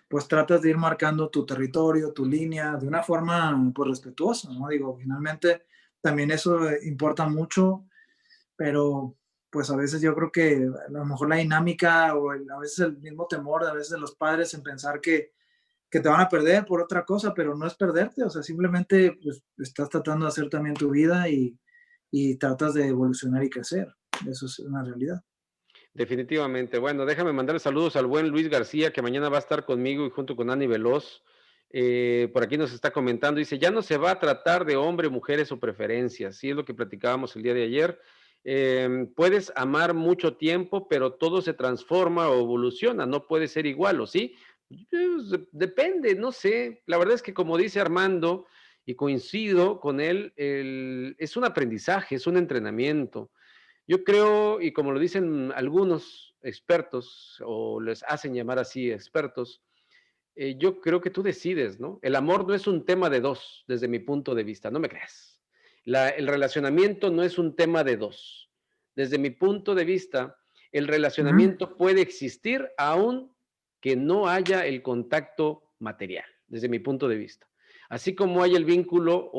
S2: pues tratas de ir marcando tu territorio, tu línea, de una forma pues respetuosa, ¿no? Digo, finalmente también eso importa mucho, pero pues a veces yo creo que a lo mejor la dinámica o a veces el mismo temor a veces de los padres en pensar que te van a perder por otra cosa, pero no es perderte, o sea, simplemente pues estás tratando de hacer también tu vida y tratas de evolucionar y crecer. Eso es una realidad.
S1: Definitivamente. Bueno, déjame mandar saludos al buen Luis García, que mañana va a estar conmigo y junto con Ani Veloz. Por aquí nos está comentando, dice, ya no se va a tratar de hombre, mujeres o preferencias, sí es lo que platicábamos el día de ayer. Puedes amar mucho tiempo, pero todo se transforma o evoluciona, no puede ser igual, ¿o sí? Pues, depende, no sé. La verdad es que como dice Armando, y coincido con él, es un aprendizaje, es un entrenamiento. Yo creo, y como lo dicen algunos expertos, o les hacen llamar así expertos, yo creo que tú decides, ¿no? El amor no es un tema de dos, desde mi punto de vista, no me creas. El relacionamiento no es un tema de dos. Desde mi punto de vista, el
S2: Ujú.
S1: relacionamiento puede existir aún que no haya el contacto material, desde mi punto de vista. Así como hay el vínculo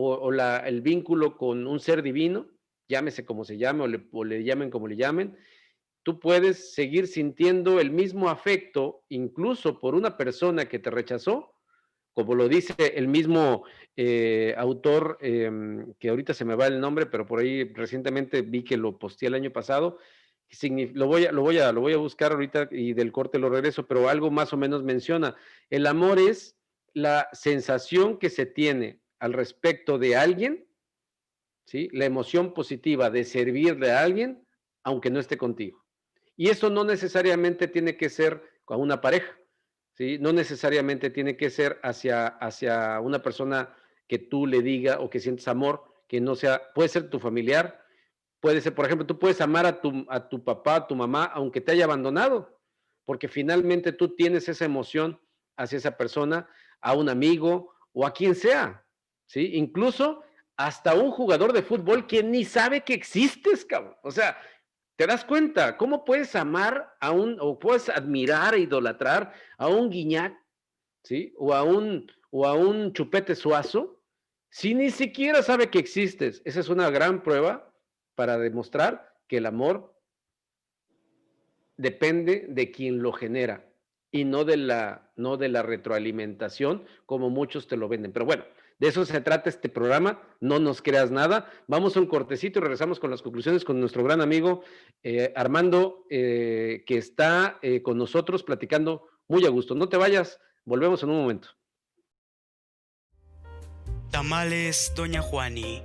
S1: el vínculo con un ser divino, llámese como se llame o le llamen como le llamen, tú puedes seguir sintiendo el mismo afecto incluso por una persona que te rechazó, como lo dice el mismo autor, que ahorita se me va el nombre, pero por ahí recientemente vi que lo posteé el año pasado, Lo voy a buscar ahorita y del corte lo regreso, pero algo más o menos menciona. El amor es la sensación que se tiene al respecto de alguien, ¿sí? La emoción positiva de servirle a alguien, aunque no esté contigo. Y eso no necesariamente tiene que ser con una pareja, ¿sí? No necesariamente tiene que ser hacia una persona que tú le diga o que sientes amor, que no sea, puede ser tu familiar, puede ser, por ejemplo, tú puedes amar a tu papá, a tu mamá, aunque te haya abandonado, porque finalmente tú tienes esa emoción hacia esa persona, a un amigo o a quien sea, ¿sí? Incluso hasta un jugador de fútbol que ni sabe que existes, cabrón. O sea, ¿te das cuenta? ¿Cómo puedes amar o puedes admirar e idolatrar a un Guiñac, ¿sí? O a un Chupete Suazo, si ni siquiera sabe que existes? Esa es una gran prueba para demostrar que el amor depende de quien lo genera y no de la retroalimentación como muchos te lo venden. Pero bueno, de eso se trata este programa, no nos creas nada. Vamos a un cortecito y regresamos con las conclusiones con nuestro gran amigo Armando, que está con nosotros platicando muy a gusto. No te vayas, volvemos en un momento.
S5: Tamales Doña Juani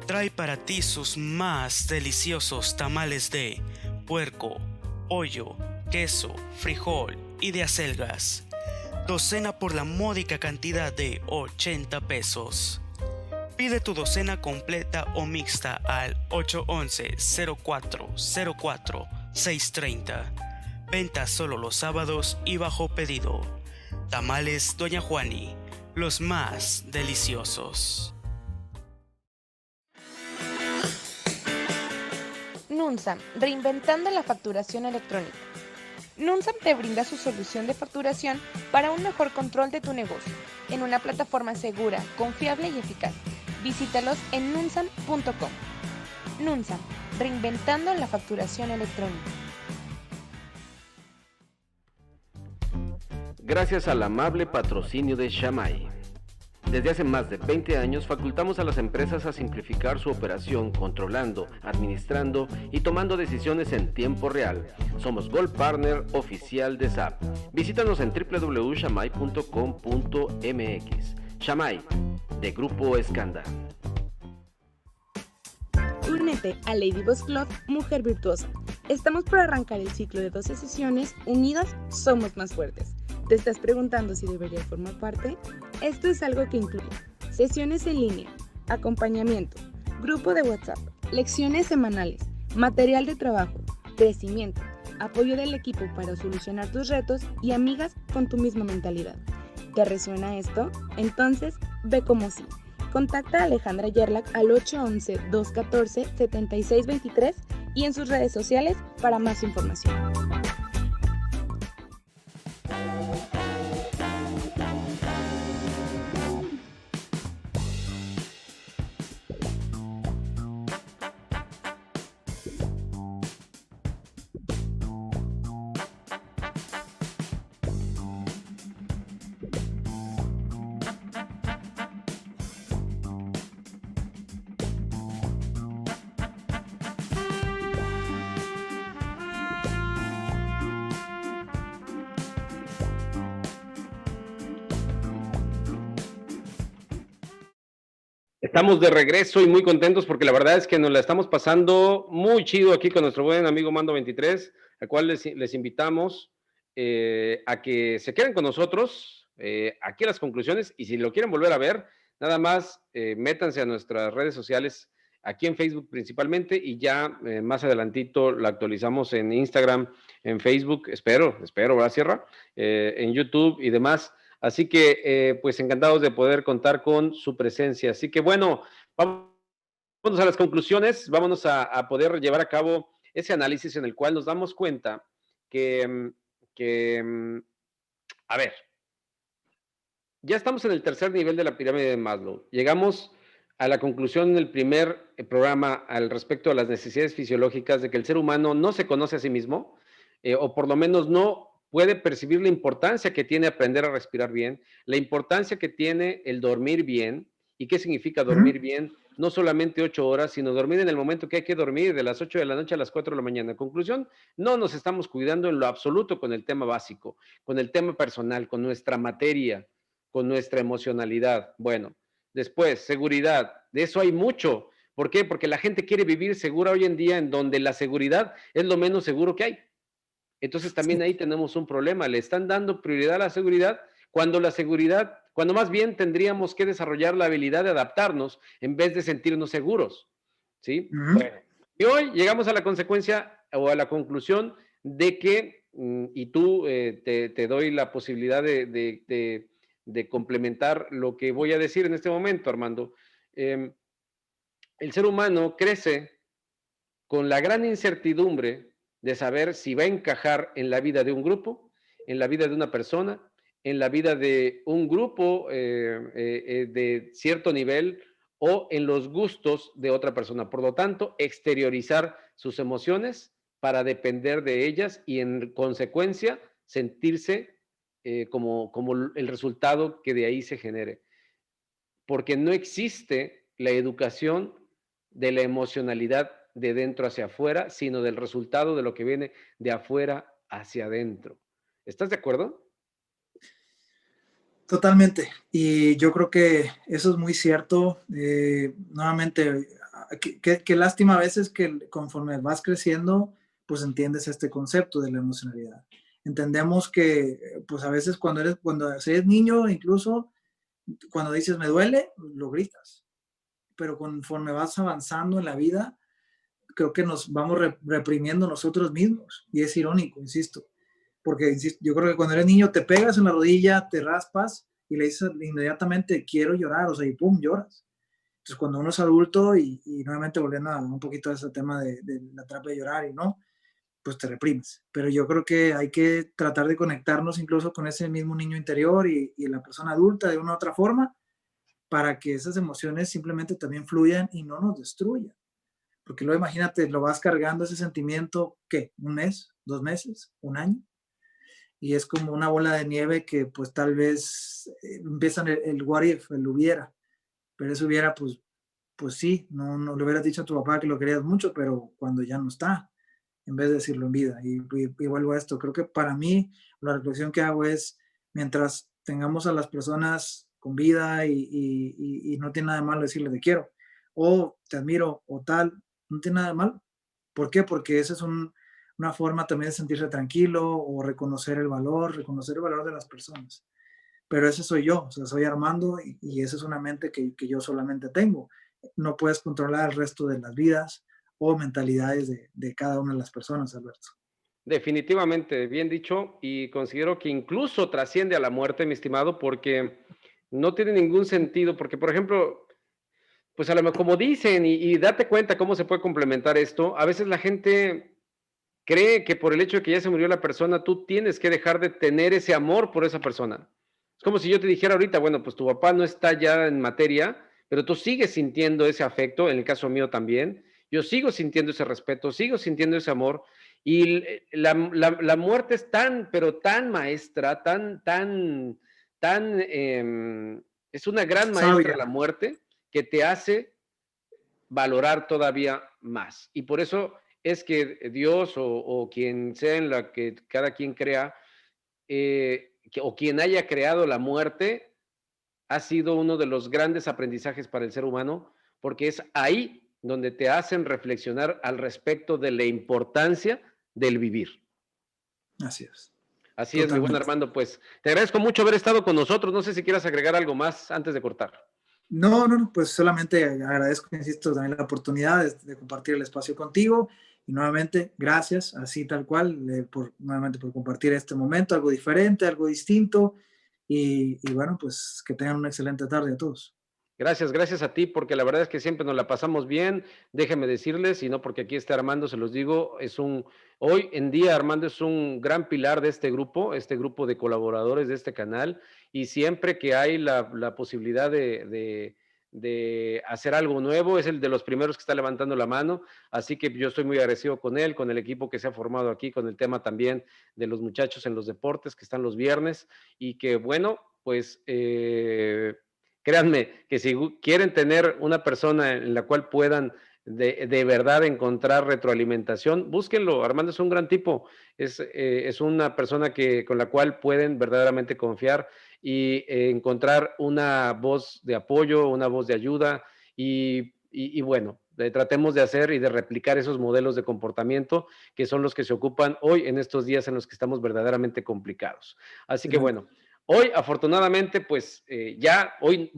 S5: trae para ti sus más deliciosos tamales de puerco, pollo, queso, frijol y de acelgas. Docena por la módica cantidad de 80 pesos. Pide tu docena completa o mixta al 811-0404-630. Venta solo los sábados y bajo pedido. Tamales Doña Juani, los más deliciosos.
S4: Nunsam, reinventando la facturación electrónica. Nunsam te brinda su solución de facturación para un mejor control de tu negocio, en una plataforma segura, confiable y eficaz. Visítalos en nunsam.com. Nunsam, reinventando la facturación electrónica.
S1: Gracias al amable patrocinio de Shamay. Desde hace más de 20 años facultamos a las empresas a simplificar su operación controlando, administrando y tomando decisiones en tiempo real. Somos Gold Partner oficial de SAP. Visítanos en www.shamay.com.mx. Shamay, de Grupo Escanda.
S4: Únete a Ladyboss Club Mujer Virtuosa. Estamos por arrancar el ciclo de 12 sesiones. Unidas somos más fuertes. ¿Te estás preguntando si deberías formar parte? Esto es algo que incluye sesiones en línea, acompañamiento, grupo de WhatsApp, lecciones semanales, material de trabajo, crecimiento, apoyo del equipo para solucionar tus retos y amigas con tu misma mentalidad. ¿Te resuena esto? Entonces, ve como sí. Contacta a Alejandra Yerlak al 811-214-7623 y en sus redes sociales para más información.
S1: Estamos de regreso y muy contentos porque la verdad es que nos la estamos pasando muy chido aquí con nuestro buen amigo Mando 23, al cual les invitamos a que se queden con nosotros aquí a las conclusiones, y si lo quieren volver a ver, nada más métanse a nuestras redes sociales, aquí en Facebook principalmente, y ya más adelantito la actualizamos en Instagram, en Facebook, espero, ¿verdad, Sierra? En YouTube y demás. Así que, pues encantados de poder contar con su presencia. Así que, bueno, vámonos a las conclusiones, vámonos a poder llevar a cabo ese análisis en el cual nos damos cuenta que a ver, ya estamos en el tercer nivel de la pirámide de Maslow. Llegamos a la conclusión en el primer programa al respecto a las necesidades fisiológicas de que el ser humano no se conoce a sí mismo, o por lo menos no puede percibir la importancia que tiene aprender a respirar bien, la importancia que tiene el dormir bien ¿Y qué significa
S2: Ujú.
S1: dormir bien? No solamente 8 horas, sino dormir en el momento que hay que dormir, de las 8 de la noche a las 4 de la mañana. En conclusión, no nos estamos cuidando en lo absoluto con el tema básico, con el tema personal, con nuestra materia, con nuestra emocionalidad. Bueno, después, seguridad. De eso hay mucho. ¿Por qué? Porque la gente quiere vivir segura hoy en día en donde la seguridad es lo menos seguro que hay. Entonces también ahí tenemos un problema. Le están dando prioridad a la seguridad, cuando más bien tendríamos que desarrollar la habilidad de adaptarnos en vez de sentirnos seguros. ¿Sí?
S2: Ujú.
S1: Bueno, y hoy llegamos a la consecuencia o a la conclusión de que, y tú te doy la posibilidad de complementar lo que voy a decir en este momento, Armando. Eh, el ser humano crece con la gran incertidumbre de saber si va a encajar en la vida de un grupo, en la vida de una persona, en la vida de un grupo de cierto nivel o en los gustos de otra persona. Por lo tanto, exteriorizar sus emociones para depender de ellas y en consecuencia sentirse como el resultado que de ahí se genere. Porque no existe la educación de la emocionalidad de dentro hacia afuera, sino del resultado de lo que viene de afuera hacia adentro. ¿Estás de acuerdo?
S2: Totalmente. Y yo creo que eso es muy cierto. Nuevamente, qué lástima a veces que conforme vas creciendo, pues entiendes este concepto de la emocionalidad. Entendemos que, pues a veces cuando eres niño, incluso cuando dices me duele, lo gritas. Pero conforme vas avanzando en la vida, creo que nos vamos reprimiendo nosotros mismos. Y es irónico, insisto. Porque insisto, yo creo que cuando eres niño te pegas en la rodilla, te raspas y le dices inmediatamente quiero llorar, o sea, y pum, lloras. Entonces cuando uno es adulto y nuevamente volviendo a un poquito a ese tema de la trapa de llorar y no, pues te reprimes. Pero yo creo que hay que tratar de conectarnos incluso con ese mismo niño interior y la persona adulta de una u otra forma para que esas emociones simplemente también fluyan y no nos destruyan. Porque luego imagínate, lo vas cargando ese sentimiento, ¿qué? ¿Un mes? ¿2 meses? ¿Un año? Y es como una bola de nieve que pues tal vez empiezan el what if, el hubiera, pero eso hubiera pues sí, no le hubieras dicho a tu papá que lo querías mucho, pero cuando ya no está, en vez de decirlo en vida. Y vuelvo a esto, creo que para mí la reflexión que hago es, mientras tengamos a las personas con vida y no tiene nada de malo decirle te quiero, o te admiro, o tal, no tiene nada de malo. ¿Por qué? Porque esa es una forma también de sentirse tranquilo o reconocer el valor de las personas. Pero ese soy yo, o sea, soy Armando y esa es una mente que yo solamente tengo. No puedes controlar el resto de las vidas o mentalidades de cada una de las personas, Alberto.
S1: Definitivamente, bien dicho, y considero que incluso trasciende a la muerte, mi estimado, porque no tiene ningún sentido, porque, por ejemplo, pues a lo mejor, como dicen, y date cuenta cómo se puede complementar esto, a veces la gente cree que por el hecho de que ya se murió la persona, tú tienes que dejar de tener ese amor por esa persona. Es como si yo te dijera ahorita, bueno, pues tu papá no está ya en materia, pero tú sigues sintiendo ese afecto, en el caso mío también, yo sigo sintiendo ese respeto, sigo sintiendo ese amor, y la muerte es tan, pero tan maestra, es una gran maestra
S2: Sabia,
S1: la muerte que te hace valorar todavía más. Y por eso es que Dios o quien sea en la que cada quien crea, o quien haya creado la muerte, ha sido uno de los grandes aprendizajes para el ser humano, porque es ahí donde te hacen reflexionar al respecto de la importancia del vivir.
S2: así es,
S1: Así es, mi buen
S2: totalmente.
S1: Armando, pues te agradezco mucho haber estado con nosotros. No sé si quieras agregar algo más antes de cortar.
S2: No, pues solamente agradezco, insisto, también la oportunidad de compartir el espacio contigo y nuevamente gracias, así tal cual, nuevamente por compartir este momento, algo diferente, algo distinto y bueno, pues que tengan una excelente tarde a todos.
S1: Gracias, gracias a ti, porque la verdad es que siempre nos la pasamos bien. Déjenme decirles, y no porque aquí esté Armando, se los digo, hoy en día Armando es un gran pilar de este grupo de colaboradores de este canal, y siempre que hay la posibilidad de hacer algo nuevo, es el de los primeros que está levantando la mano, así que yo estoy muy agradecido con él, con el equipo que se ha formado aquí, con el tema también de los muchachos en los deportes que están los viernes, y que bueno, pues Créanme que si quieren tener una persona en la cual puedan de verdad encontrar retroalimentación, búsquenlo. Armando es un gran tipo, es una persona con la cual pueden verdaderamente confiar y encontrar una voz de apoyo, una voz de ayuda y bueno, tratemos de hacer y de replicar esos modelos de comportamiento que son los que se ocupan hoy en estos días en los que estamos verdaderamente complicados. Así que
S2: Excelente.
S1: bueno, hoy, afortunadamente, pues ya hoy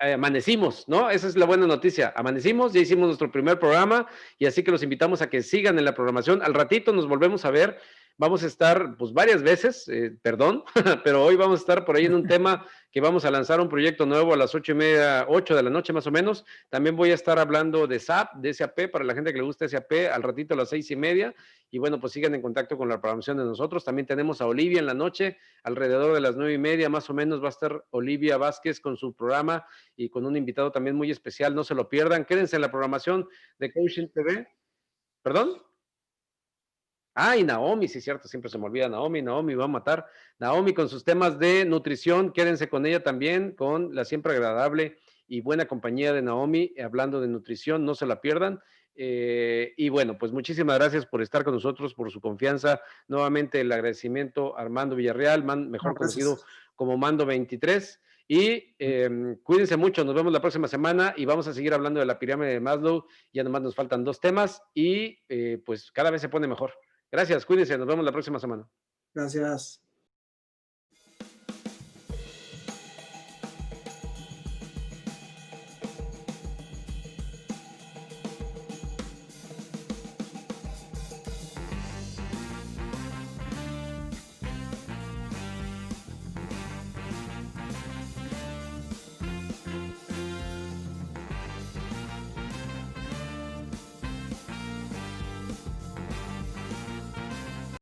S1: amanecimos, ¿no? Esa es la buena noticia. Amanecimos, ya hicimos nuestro primer programa y así que los invitamos a que sigan en la programación. Al ratito nos volvemos a ver. Vamos a estar, pues, varias veces, perdón, pero hoy vamos a estar por ahí en un tema que vamos a lanzar un proyecto nuevo a las 8:30, 8 de la noche más o menos. También voy a estar hablando de SAP, de SAP, para la gente que le gusta SAP, al ratito a las 6:30. Y bueno, pues sigan en contacto con la programación de nosotros. También tenemos a Olivia en la noche, alrededor de las 9:30 más o menos va a estar Olivia Vázquez con su programa y con un invitado también muy especial. No se lo pierdan. Quédense en la programación de Coaching TV. ¿Perdón? Ah, y Naomi, sí, cierto, siempre se me olvida Naomi va a matar. Naomi con sus temas de nutrición, quédense con ella también, con la siempre agradable y buena compañía de Naomi, hablando de nutrición, no se la pierdan. Y bueno, pues muchísimas gracias por estar con nosotros, por su confianza. Nuevamente el agradecimiento a Armando Villarreal, mejor
S2: No,
S1: conocido
S2: gracias.
S1: como Mando 23. Y cuídense mucho, nos vemos la próxima semana y vamos a seguir hablando de la pirámide de Maslow. Ya nomás nos faltan 2 temas y pues cada vez se pone mejor. Gracias, cuídense, nos vemos la próxima semana.
S2: Gracias.